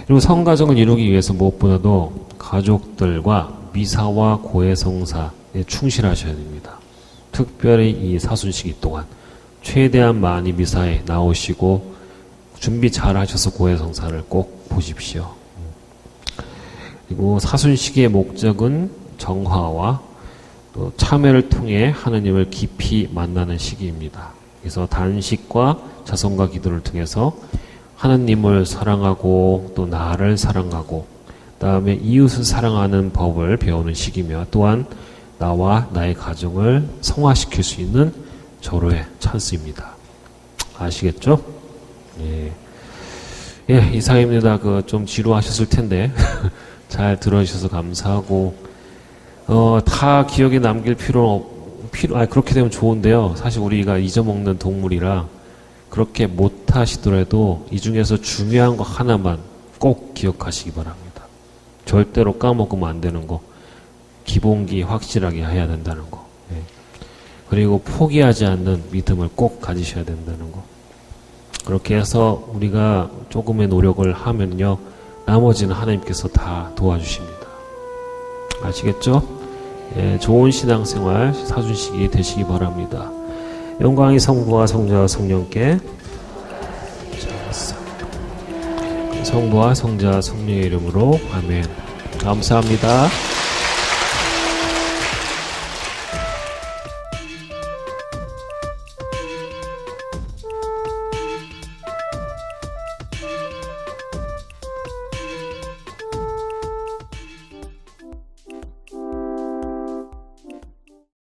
그리고 성가정을 이루기 위해서 무엇보다도 가족들과 미사와 고해성사에 충실하셔야 됩니다. 특별히 이 사순시기 동안 최대한 많이 미사에 나오시고 준비 잘 하셔서 고해성사를 꼭 보십시오. 그리고 사순시기의 목적은 정화와 또 참회를 통해 하나님을 깊이 만나는 시기입니다. 그래서 단식과 자성과 기도를 통해서 하나님을 사랑하고 또 나를 사랑하고 그다음에 이웃을 사랑하는 법을 배우는 시기며 또한 나와 나의 가정을 성화시킬 수 있는 절호의 찬스입니다. 아시겠죠? 예. 예, 이상입니다. 좀 지루하셨을 텐데 잘 들어주셔서 감사하고 다 기억에 남길 그렇게 되면 좋은데요. 사실 우리가 잊어먹는 동물이라 그렇게 못하시더라도 이 중에서 중요한 거 하나만 꼭 기억하시기 바랍니다. 절대로 까먹으면 안 되는 거, 기본기 확실하게 해야 된다는 거. 예. 그리고 포기하지 않는 믿음을 꼭 가지셔야 된다는 거. 그렇게 해서 우리가 조금의 노력을 하면요, 나머지는 하나님께서 다 도와주십니다. 아시겠죠? 예, 좋은 신앙생활 사주시기 되시기 바랍니다. 영광이 성부와 성자와 성령께, 성부와 성자 성령의 이름으로 아멘. 감사합니다.